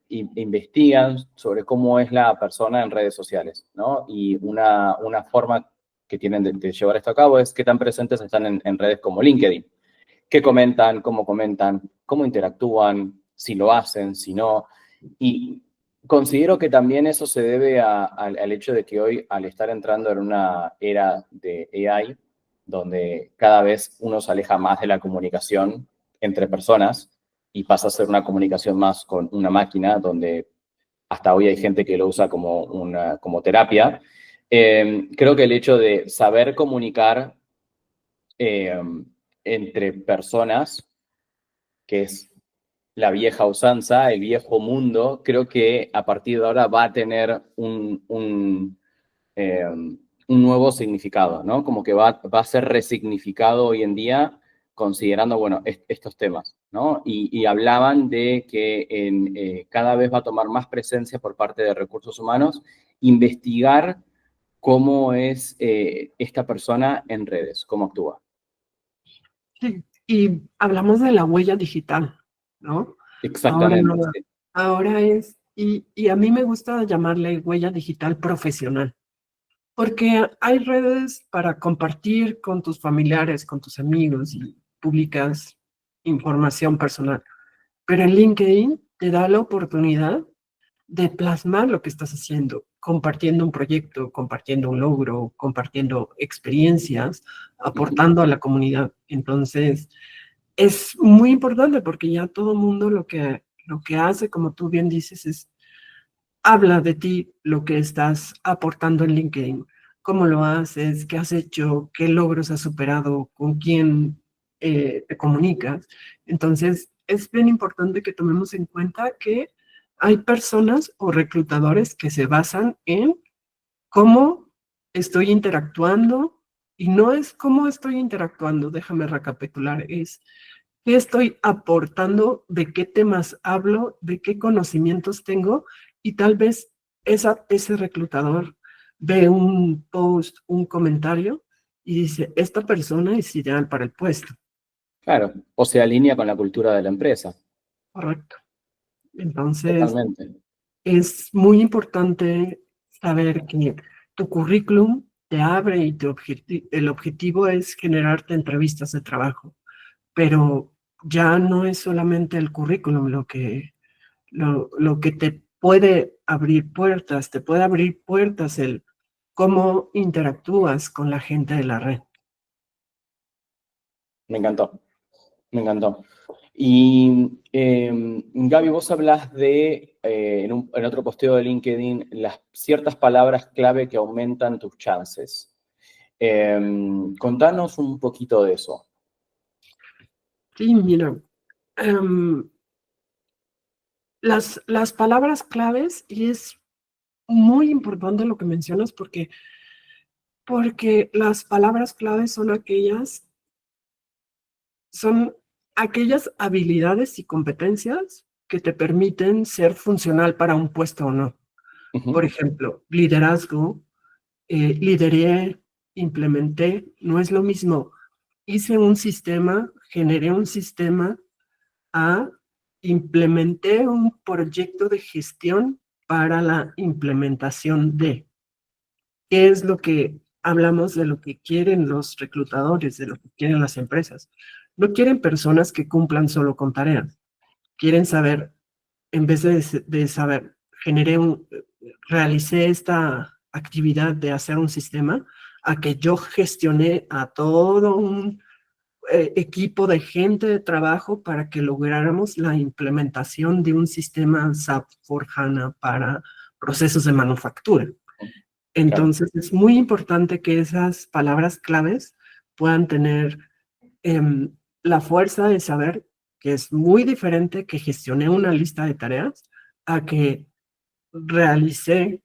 investigan sobre cómo es la persona en redes sociales, ¿no? Y una forma que tienen de llevar esto a cabo es qué tan presentes están en redes como LinkedIn. Qué comentan, cómo interactúan, si lo hacen, si no. Y considero que también eso se debe al hecho de que hoy, al estar entrando en una era de AI, donde cada vez uno se aleja más de la comunicación entre personas y pasa a ser una comunicación más con una máquina, donde hasta hoy hay gente que lo usa como terapia. Creo que el hecho de saber comunicar eh, entre personas, que es la vieja usanza, el viejo mundo, creo que a partir de ahora va a tener un nuevo significado, ¿no? Como que va a ser resignificado hoy en día considerando, bueno, estos temas, ¿no? Y hablaban de que cada vez va a tomar más presencia por parte de recursos humanos investigar cómo es esta persona en redes, cómo actúa. Sí, y hablamos de la huella digital, ¿no? Ahora, Exactamente, sí. ahora y a mí me gusta llamarle huella digital profesional, porque hay redes para compartir con tus familiares, con tus amigos y publicas información personal, pero en LinkedIn te da la oportunidad de plasmar lo que estás haciendo, compartiendo un proyecto, compartiendo un logro, compartiendo experiencias, aportando a la comunidad. Entonces, es muy importante porque ya todo el mundo lo que hace, como tú bien dices, es habla de ti, lo que estás aportando en LinkedIn, cómo lo haces, qué has hecho, qué logros has superado, con quién te comunicas. Entonces, es bien importante que tomemos en cuenta que hay personas o reclutadores que se basan en cómo estoy interactuando y no es cómo estoy interactuando, déjame recapitular, es qué estoy aportando, de qué temas hablo, de qué conocimientos tengo y tal vez ese reclutador ve un post, un comentario y dice, esta persona es ideal para el puesto, Claro, o se alinea con la cultura de la empresa. correcto. Entonces, Totalmente. es muy importante saber que tu currículum te abre y el objetivo es generarte entrevistas de trabajo, pero ya no es solamente el currículum lo que te puede abrir puertas, te puede abrir puertas el cómo interactúas con la gente de la red. Me encantó, me encantó. Y Gaby, vos hablas de, en otro posteo de LinkedIn, las ciertas palabras clave que aumentan tus chances. Contanos un poquito de eso. Sí, mira, em, las palabras claves y es muy importante lo que mencionas porque las palabras claves son aquellas habilidades y competencias que te permiten ser funcional para un puesto o no. Por ejemplo, liderazgo, lideré, implementé, no es lo mismo. Hice un sistema, generé un sistema, a implementé un proyecto de gestión para la implementación de. ¿Qué es lo que hablamos de lo que quieren los reclutadores, de lo que quieren las empresas? No quieren personas que cumplan solo con tareas. Quieren saber, en vez de saber, realicé esta actividad de hacer un sistema, a que yo gestioné a todo un equipo de gente de trabajo para que lográramos la implementación de un sistema SAP S/4HANA para procesos de manufactura. Claro. Entonces, es muy importante que esas palabras claves puedan tener la fuerza de saber que es muy diferente que gestioné una lista de tareas a que realicé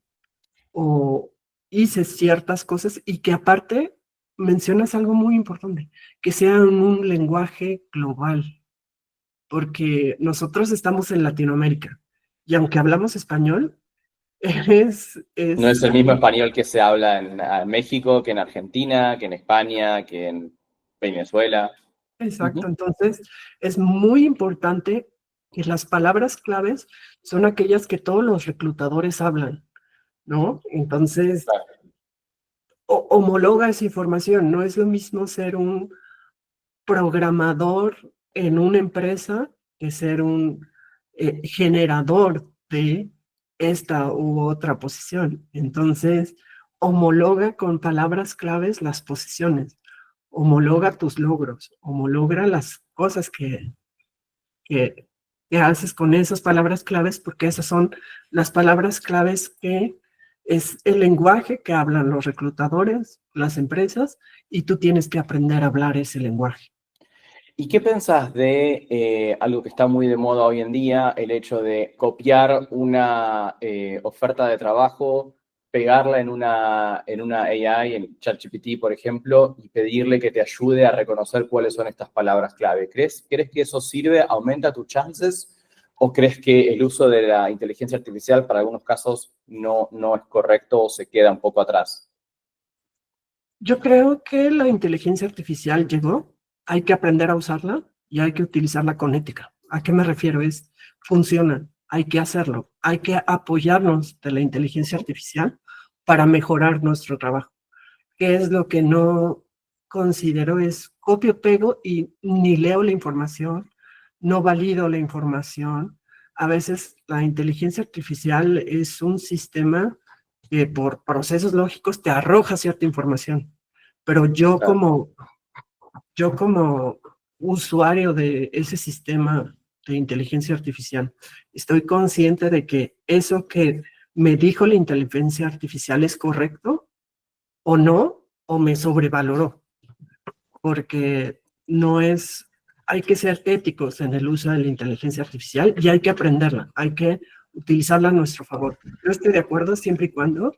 o hice ciertas cosas y que aparte mencionas algo muy importante, que sea en un lenguaje global, porque nosotros estamos en Latinoamérica y aunque hablamos español, No es es el mismo español que se habla en México, que en Argentina, que en España, que en Venezuela. exacto. Ujú. Entonces, es muy importante que las palabras claves son aquellas que todos los reclutadores hablan, ¿no? Entonces, Claro. homologa esa información. No es lo mismo ser un programador en una empresa que ser un generador de esta u otra posición. Entonces, homologa con palabras claves las posiciones, homologa tus logros, homologa las cosas que, que haces con esas palabras claves, porque esas son las palabras claves que es el lenguaje que hablan los reclutadores, las empresas, y tú tienes que aprender a hablar ese lenguaje. ¿Y qué pensás de algo que está muy de moda hoy en día, el hecho de copiar una oferta de trabajo, pegarla en una AI, en ChatGPT, por ejemplo, y pedirle que te ayude a reconocer cuáles son estas palabras clave? ¿Crees que eso sirve, aumenta tus chances? ¿O crees que el uso de la inteligencia artificial para algunos casos no es correcto o se queda un poco atrás? Yo creo que la inteligencia artificial llegó, hay que aprender a usarla y hay que utilizarla con ética. ¿A qué me refiero? Funciona, hay que hacerlo, hay que apoyarnos de la inteligencia artificial para mejorar nuestro trabajo. ¿Qué es lo que no considero? Es copio, pego y ni leo la información, no valido la información. A veces la inteligencia artificial es un sistema que por procesos lógicos te arroja cierta información, pero Claro. yo como usuario de ese sistema de inteligencia artificial, estoy consciente de que eso que me dijo la inteligencia artificial es correcto o no, o me sobrevaloró, porque no es, hay que ser éticos en el uso de la inteligencia artificial y hay que aprenderla, hay que utilizarla a nuestro favor. Yo estoy de acuerdo siempre y cuando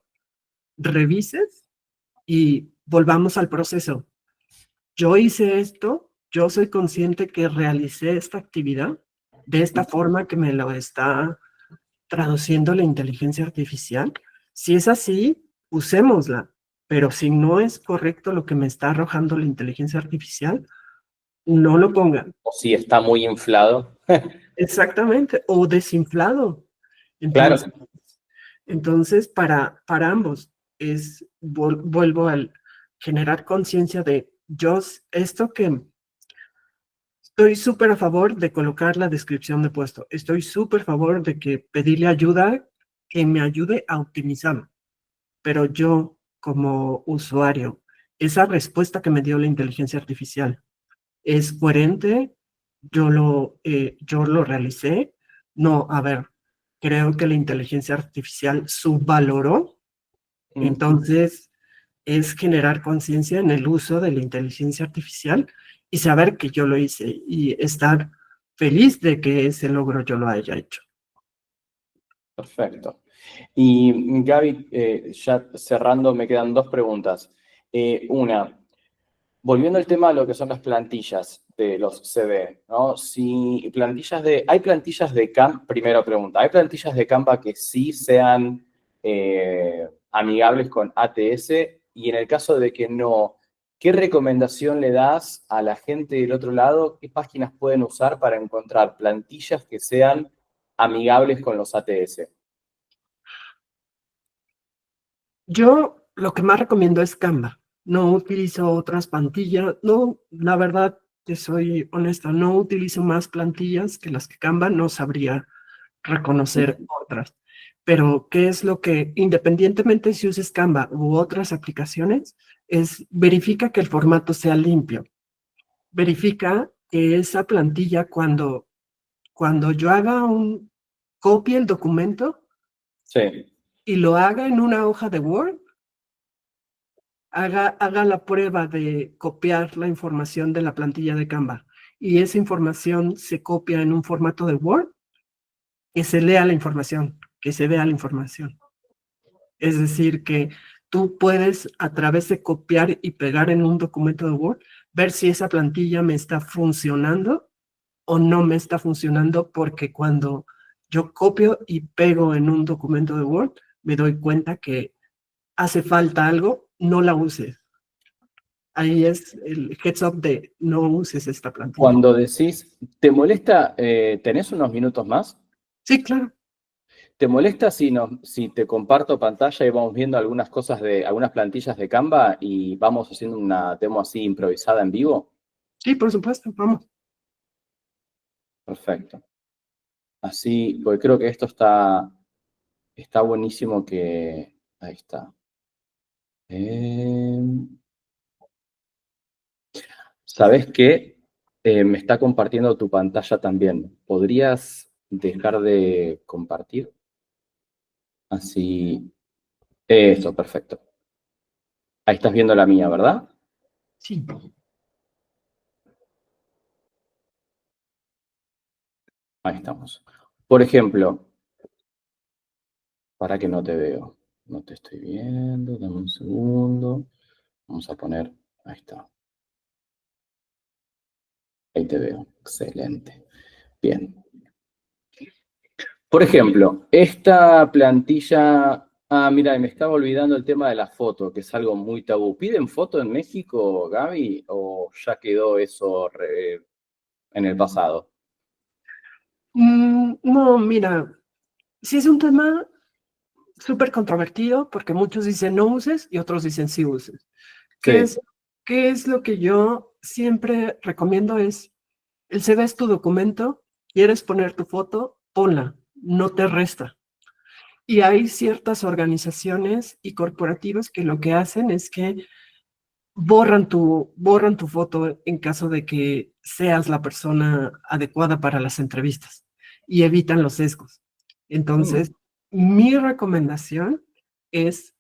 revises y volvamos al proceso. Yo hice esto, yo soy consciente que realicé esta actividad de esta forma que me lo está traduciendo la inteligencia artificial. Si es así, usémosla, pero si no es correcto lo que me está arrojando la inteligencia artificial, no lo pongan. O si está muy inflado. Exactamente, o desinflado. Claro. Entonces, para ambos, vuelvo al generar conciencia de yo, esto que estoy súper a favor de colocar la descripción de puesto. Estoy súper a favor de que pedirle ayuda que me ayude a optimizarlo. Pero yo, como usuario, esa respuesta que me dio la inteligencia artificial es coherente, yo lo realicé. No, a ver, creo que la inteligencia artificial subvaloró. Entonces, es generar conciencia en el uso de la inteligencia artificial y saber que yo lo hice y estar feliz de que ese logro yo lo haya hecho. Perfecto. Y Gaby, ya cerrando, me quedan dos preguntas. Una, volviendo al tema de lo que son las plantillas de los CV, ¿no? Si hay plantillas de Canva, primera pregunta, ¿hay plantillas de Canva que sí sean amigables con ATS? Y en el caso de que no, ¿qué recomendación le das a la gente del otro lado? ¿Qué páginas pueden usar para encontrar plantillas que sean amigables con los ATS? Yo lo que más recomiendo es Canva. No utilizo otras plantillas. No, la verdad, que soy honesta, no utilizo más plantillas que las que Canva. No sabría reconocer otras. Pero, ¿qué es lo que, independientemente si uses Canva u otras aplicaciones, es verifica que el formato sea limpio? Verifica que esa plantilla, cuando yo copie el documento Sí, y lo haga en una hoja de Word, haga la prueba de copiar la información de la plantilla de Canva y esa información se copia en un formato de Word, que se lea la información, que se vea la información. Es decir, que tú puedes, a través de copiar y pegar en un documento de Word, ver si esa plantilla me está funcionando o no me está funcionando, porque cuando yo copio y pego en un documento de Word, me doy cuenta que hace falta algo, no la uses. Ahí es el heads up de no uses esta plantilla. cuando decís, ¿te molesta, tenés unos minutos más? Sí, claro. ¿Te molesta si te comparto pantalla y vamos viendo algunas cosas de algunas plantillas de Canva y vamos haciendo una demo así improvisada en vivo? Sí, por supuesto, vamos. Perfecto. Así, porque creo que esto está buenísimo que... Ahí está. Eh, ¿Sabés qué? Me está compartiendo tu pantalla también. ¿Podrías dejar de compartir? Así. Eso, perfecto. Ahí estás viendo la mía, ¿verdad? Sí. Ahí estamos. Por ejemplo, para que no te veo. No te estoy viendo. Dame un segundo. Vamos a poner. Ahí está. Ahí te veo. Excelente. Bien. Por ejemplo, esta plantilla. Ah, mira, me estaba olvidando el tema de la foto, que es algo muy tabú. ¿Piden foto en México, Gaby? ¿O ya quedó eso en el pasado? No, mira, sí es un tema súper controvertido porque muchos dicen no uses y otros dicen sí uses. ¿Qué Sí, es, qué es lo que yo siempre recomiendo? Es, el CV es tu documento, quieres poner tu foto, ponla, no te resta. Y hay ciertas organizaciones y corporativos que lo que hacen es que borran tu foto en caso de que seas la persona adecuada para las entrevistas y evitan los sesgos. Entonces, mm, mi recomendación es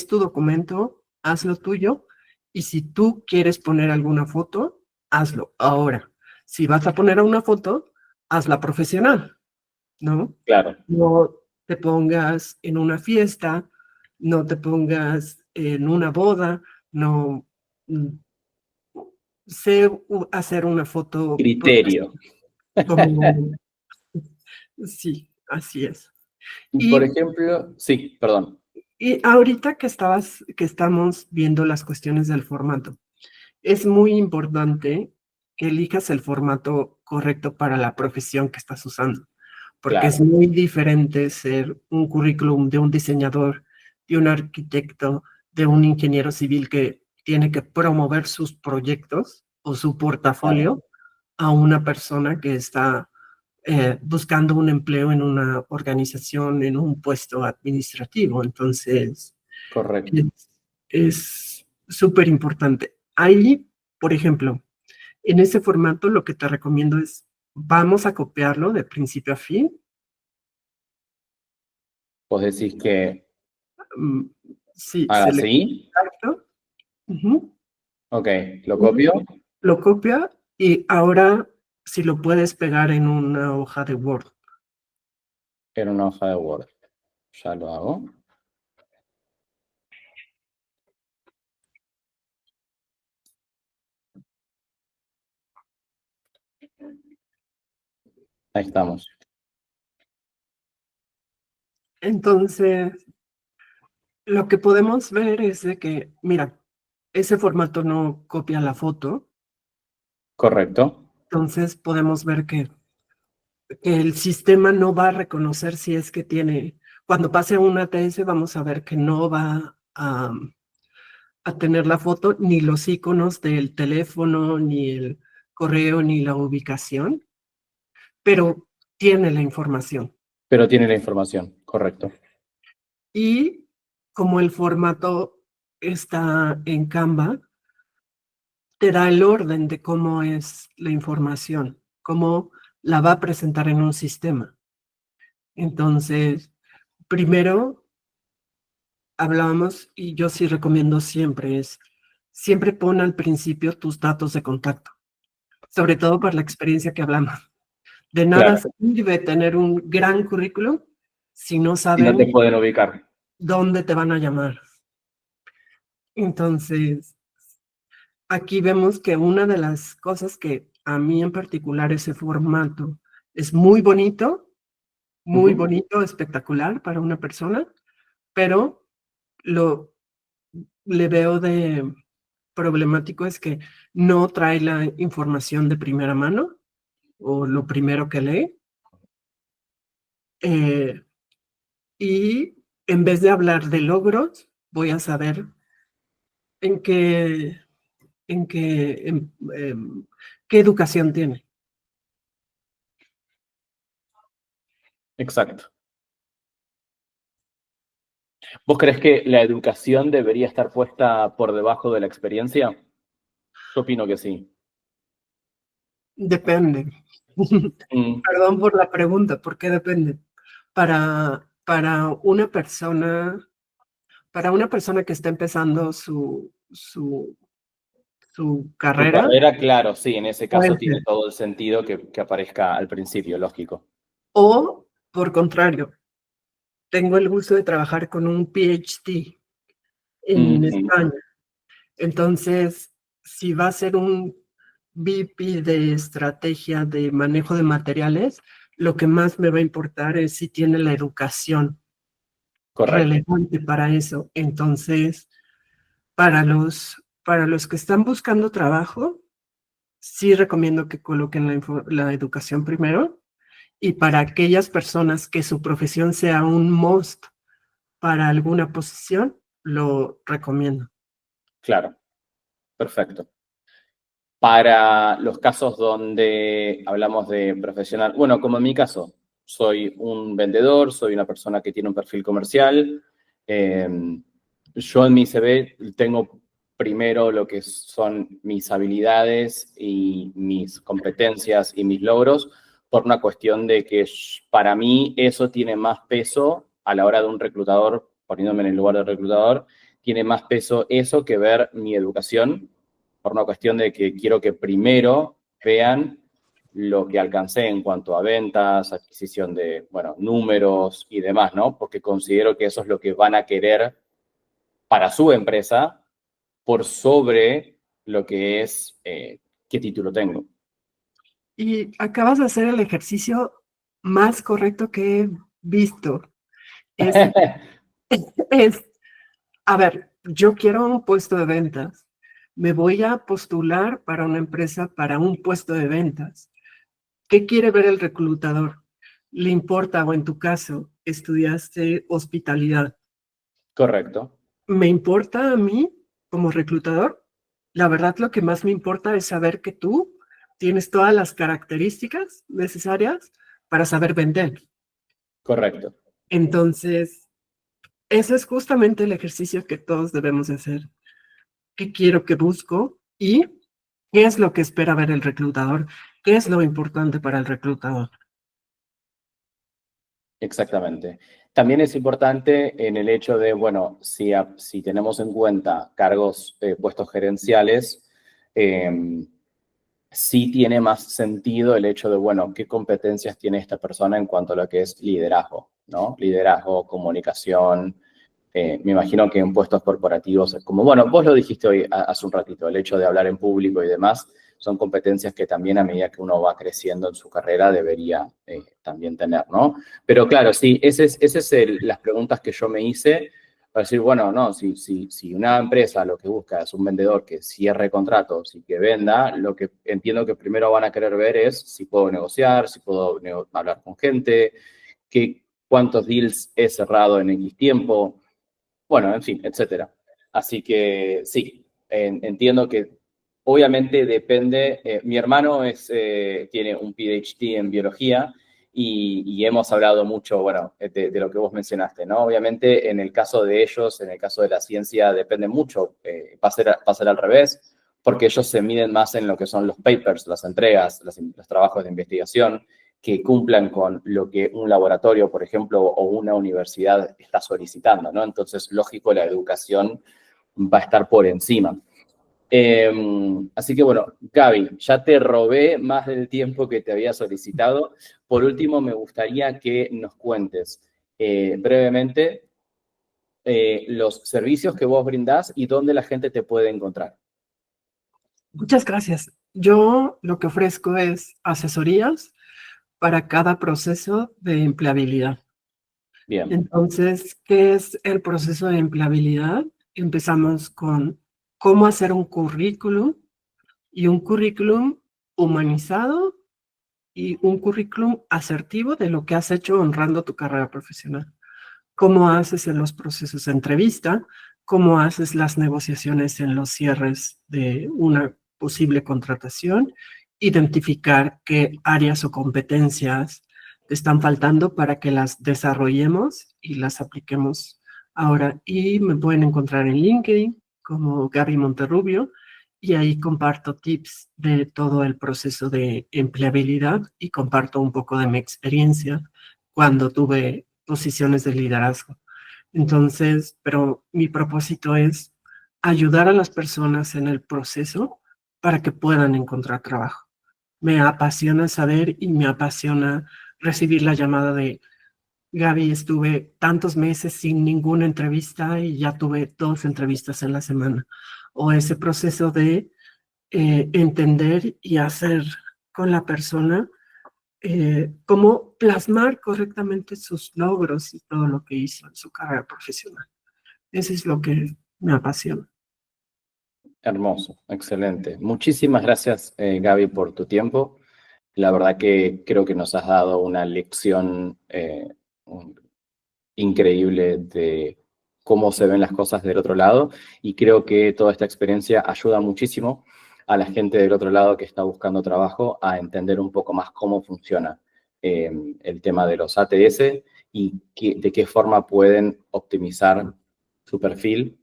tu documento, hazlo tuyo, y si tú quieres poner alguna foto, hazlo. Ahora, si vas a poner una foto, hazla profesional, ¿no? claro. No te pongas en una fiesta, no te pongas en una boda, no, mm, sé hacer una foto Criterio. profesional. Como, sí, así es. Por Y, ejemplo, sí, perdón. y ahorita que estamos viendo las cuestiones del formato, es muy importante que elijas el formato correcto para la profesión que estás usando, porque es Claro, muy diferente ser un currículum de un diseñador, de un arquitecto, de un ingeniero civil que tiene que promover sus proyectos o su claro, portafolio a una persona que está buscando un empleo en una organización, en un puesto administrativo. Entonces, correcto. es súper importante. Ahí, por ejemplo, en ese formato lo que te recomiendo es, vamos a copiarlo de principio a fin. Vos decís que mm, sí, haga así. selecto. Ujú. Ok, lo Y copio lo copia y ahora si lo puedes pegar en una hoja de Word. en una hoja de Word. Ya lo hago. Ahí estamos. Entonces, lo que podemos ver es de que, mira, ese formato no copia la foto, Correcto. entonces podemos ver que el sistema no va a reconocer si es que tiene, cuando pase a un ATS vamos a ver que no va a tener la foto, ni los iconos del teléfono, ni el correo, ni la ubicación, pero tiene la información. Pero tiene la información. Correcto. Y como el formato está en Canva, te da el orden de cómo es la información, cómo la va a presentar en un sistema. Entonces, primero hablábamos, y yo sí recomiendo siempre, siempre pon al principio tus datos de contacto, sobre todo por la experiencia que hablamos. De nada Claro. sirve tener un gran currículum si no Y no te saben pueden ubicar. dónde te van a llamar. Entonces, aquí vemos que una de las cosas que a mí en particular ese formato es muy bonito, espectacular para una persona, pero lo le veo de problemático es que no trae la información de primera mano o lo primero que lee. Y en vez de hablar de logros, voy a saber en qué, en qué, qué educación tiene. Exacto. ¿Vos crees que la educación debería estar puesta por debajo de la experiencia? Yo opino que sí. Depende. Mm, Perdón por la pregunta, ¿por qué depende? Para una persona que está empezando su Tu carrera, carrera, claro, sí, en ese puede caso tiene ser. todo el sentido que aparezca al principio, lógico. O, por contrario, tengo el gusto de trabajar con un PhD en Ujú. España. Entonces, si va a ser un VP de estrategia de manejo de materiales, lo que más me va a importar es si tiene la educación Correcto. relevante para eso. Entonces, para los que están buscando trabajo, sí recomiendo que coloquen la educación primero. Y para aquellas personas que su profesión sea un must para alguna posición, lo recomiendo. Claro, perfecto. Para los casos donde hablamos de profesional, bueno, como en mi caso, soy un vendedor, soy una persona que tiene un perfil comercial. Yo en mi CV tengo primero lo que son mis habilidades y mis competencias y mis logros, por una cuestión de que para mí eso tiene más peso a la hora de un reclutador, poniéndome en el lugar del reclutador, tiene más peso eso que ver mi educación, por una cuestión de que quiero que primero vean lo que alcancé en cuanto a ventas, adquisición de, bueno, números y demás, ¿no? Porque considero que eso es lo que van a querer para su empresa por sobre lo que es qué título tengo. Y acabas de hacer el ejercicio más correcto que he visto. Es, es, a ver, yo quiero un puesto de ventas. Me voy a postular para una empresa para un puesto de ventas. ¿Qué quiere ver el reclutador? ¿Le importa, o en tu caso, estudiaste hospitalidad? Correcto, ¿Me importa a mí como reclutador? La verdad, lo que más me importa es saber que tú tienes todas las características necesarias para saber vender. correcto. Entonces, ese es justamente el ejercicio que todos debemos de hacer. ¿Qué quiero, qué busco? ¿Y qué es lo que espera ver el reclutador? ¿Qué es lo importante para el reclutador? Exactamente. También es importante en el hecho de, bueno, si tenemos en cuenta cargos, puestos gerenciales, sí tiene más sentido el hecho de, bueno, qué competencias tiene esta persona en cuanto a lo que es liderazgo, ¿no? Liderazgo, comunicación. Me imagino que en puestos corporativos, como, bueno, vos lo dijiste hoy hace un ratito, el hecho de hablar en público y demás, son competencias que también a medida que uno va creciendo en su carrera debería también tener, ¿no? Pero claro, sí, esas es las preguntas que yo me hice para decir, bueno, no, si una empresa lo que busca es un vendedor que cierre contratos y que venda, lo que entiendo que primero van a querer ver es si puedo negociar, si puedo hablar con gente, cuántos deals he cerrado en X tiempo, bueno, en fin, etcétera. Así que sí, entiendo que obviamente depende. Mi hermano tiene un PhD en biología y hemos hablado mucho, bueno, de lo que vos mencionaste, ¿no? Obviamente en el caso de ellos, en el caso de la ciencia, depende mucho. Va a ser al revés, porque ellos se miden más en lo que son los papers, las entregas, los trabajos de investigación que cumplan con lo que un laboratorio, por ejemplo, o una universidad está solicitando, ¿no? Entonces, lógico, la educación va a estar por encima. Así que, bueno, Gaby, ya te robé más del tiempo que te había solicitado. Por último, me gustaría que nos cuentes brevemente los servicios que vos brindás y dónde la gente te puede encontrar. Muchas gracias. Yo lo que ofrezco es asesorías para cada proceso de empleabilidad. Bien. Entonces, ¿qué es el proceso de empleabilidad? Empezamos con cómo hacer un currículum y un currículum humanizado y un currículum asertivo de lo que has hecho honrando tu carrera profesional. Cómo haces en los procesos de entrevista, cómo haces las negociaciones en los cierres de una posible contratación, identificar qué áreas o competencias te están faltando para que las desarrollemos y las apliquemos ahora. Y me pueden encontrar en LinkedIn como Gaby Monterrubio y ahí comparto tips de todo el proceso de empleabilidad y comparto un poco de mi experiencia cuando tuve posiciones de liderazgo. Entonces, pero mi propósito es ayudar a las personas en el proceso para que puedan encontrar trabajo. Me apasiona saber y me apasiona recibir la llamada de Gaby, estuve tantos meses sin ninguna entrevista y ya tuve 2 entrevistas en la semana. O ese proceso de entender y hacer con la persona cómo plasmar correctamente sus logros y todo lo que hizo en su carrera profesional. Eso es lo que me apasiona. Hermoso, excelente. Muchísimas gracias, Gaby, por tu tiempo. La verdad que creo que nos has dado una lección increíble de cómo se ven las cosas del otro lado y creo que toda esta experiencia ayuda muchísimo a la gente del otro lado que está buscando trabajo a entender un poco más cómo funciona el tema de los ATS y de qué forma pueden optimizar su perfil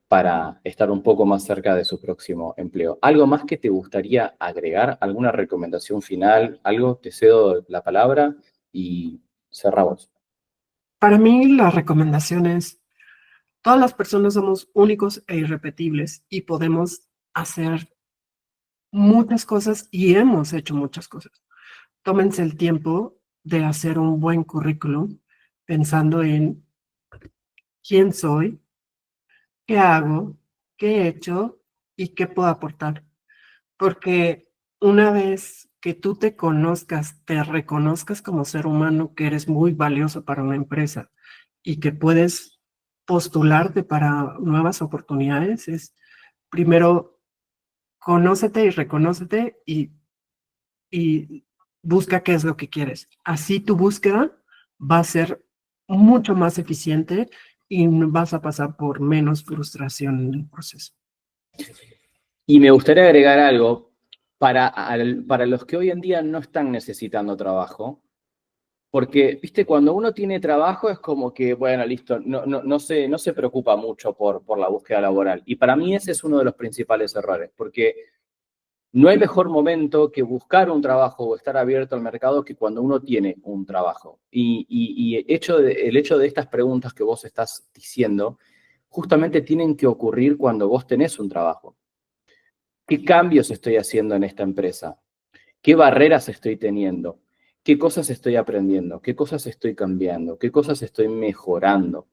para estar un poco más cerca de su próximo empleo. ¿Algo más que te gustaría agregar? ¿Alguna recomendación final? ¿Algo? Te cedo la palabra y cerramos. Para mí, la recomendación es, todas las personas somos únicos e irrepetibles y podemos hacer muchas cosas y hemos hecho muchas cosas. Tómense el tiempo de hacer un buen currículum pensando en quién soy, qué hago, qué he hecho y qué puedo aportar. Porque una vez que tú te conozcas, te reconozcas como ser humano, que eres muy valioso para una empresa y que puedes postularte para nuevas oportunidades, es primero conócete y reconócete y busca qué es lo que quieres. Así tu búsqueda va a ser mucho más eficiente y vas a pasar por menos frustración en el proceso. Y me gustaría agregar algo para los que hoy en día no están necesitando trabajo, porque, viste, cuando uno tiene trabajo es como que, bueno, listo, no se preocupa mucho por la búsqueda laboral. Y para mí ese es uno de los principales errores, porque no hay mejor momento que buscar un trabajo o estar abierto al mercado que cuando uno tiene un trabajo. Y el hecho de estas preguntas que vos estás diciendo, justamente tienen que ocurrir cuando vos tenés un trabajo. ¿Qué cambios estoy haciendo en esta empresa? ¿Qué barreras estoy teniendo? qué cosas estoy aprendiendo, qué cosas estoy cambiando, qué cosas estoy mejorando.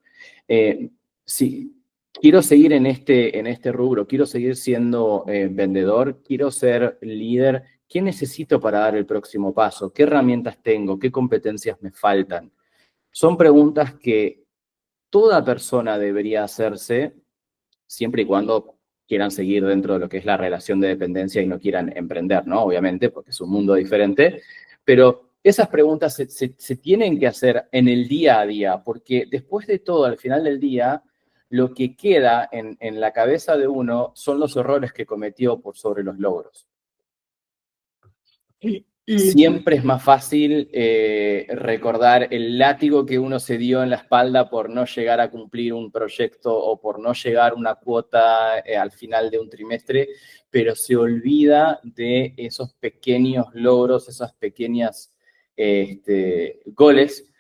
Si quiero seguir en este rubro, quiero seguir siendo vendedor, quiero ser líder, ¿qué necesito para dar el próximo paso? ¿Qué herramientas tengo? ¿Qué competencias me faltan? Son preguntas que toda persona debería hacerse siempre y cuando quieran seguir dentro de lo que es la relación de dependencia y no quieran emprender, ¿no? Obviamente, porque es un mundo diferente, pero esas preguntas se tienen que hacer en el día a día, porque después de todo, al final del día, lo que queda en la cabeza de uno son los errores que cometió por sobre los logros. Y Siempre es más fácil recordar el látigo que uno se dio en la espalda por no llegar a cumplir un proyecto o por no llegar a una cuota al final de un trimestre, pero se olvida de esos pequeños logros, esas pequeñas goles,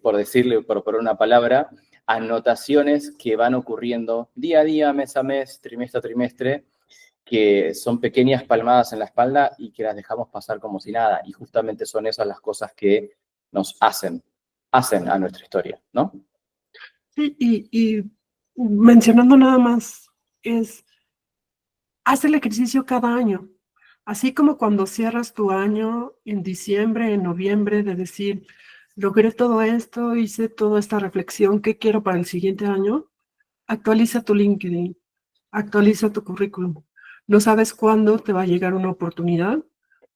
por decirle, por una palabra, anotaciones que van ocurriendo día a día, mes a mes, trimestre a trimestre, que son pequeñas palmadas en la espalda y que las dejamos pasar como si nada. Y justamente son esas las cosas que nos hacen a nuestra historia, ¿no? sí, mencionando nada más, haz el ejercicio cada año. Así como cuando cierras tu año en diciembre, en noviembre, de decir, logré todo esto, hice toda esta reflexión, ¿qué quiero para el siguiente año? Actualiza tu LinkedIn, actualiza tu currículum. No sabes cuándo te va a llegar una oportunidad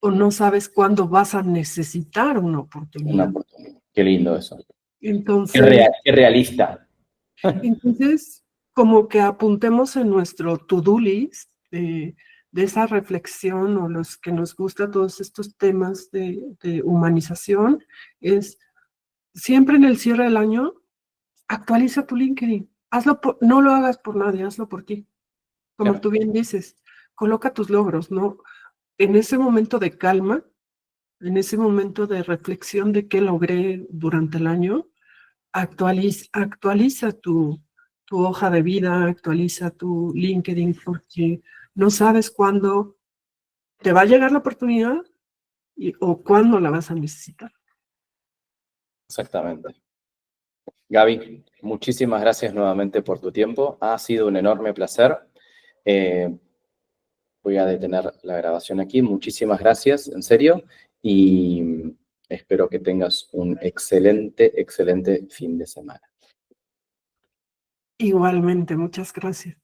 o no sabes cuándo vas a necesitar una Una oportunidad. oportunidad. Qué lindo eso. Entonces, Qué realista. entonces, como que apuntemos en nuestro to-do list de esa reflexión o los que nos gustan todos estos temas de humanización, es siempre en el cierre del año, actualiza tu LinkedIn. No lo hagas por nadie, hazlo por ti. Como Claro. tú bien dices, coloca tus logros, ¿no? En ese momento de calma, en ese momento de reflexión de qué logré durante el año, actualiza tu hoja de vida, actualiza tu LinkedIn, porque no sabes cuándo te va a llegar la oportunidad o cuándo la vas a necesitar. Exactamente. Gaby, muchísimas gracias nuevamente por tu tiempo. Ha sido un enorme placer. Voy a detener la grabación aquí. Muchísimas gracias, en serio. Y espero que tengas un excelente fin de semana. Igualmente, muchas gracias.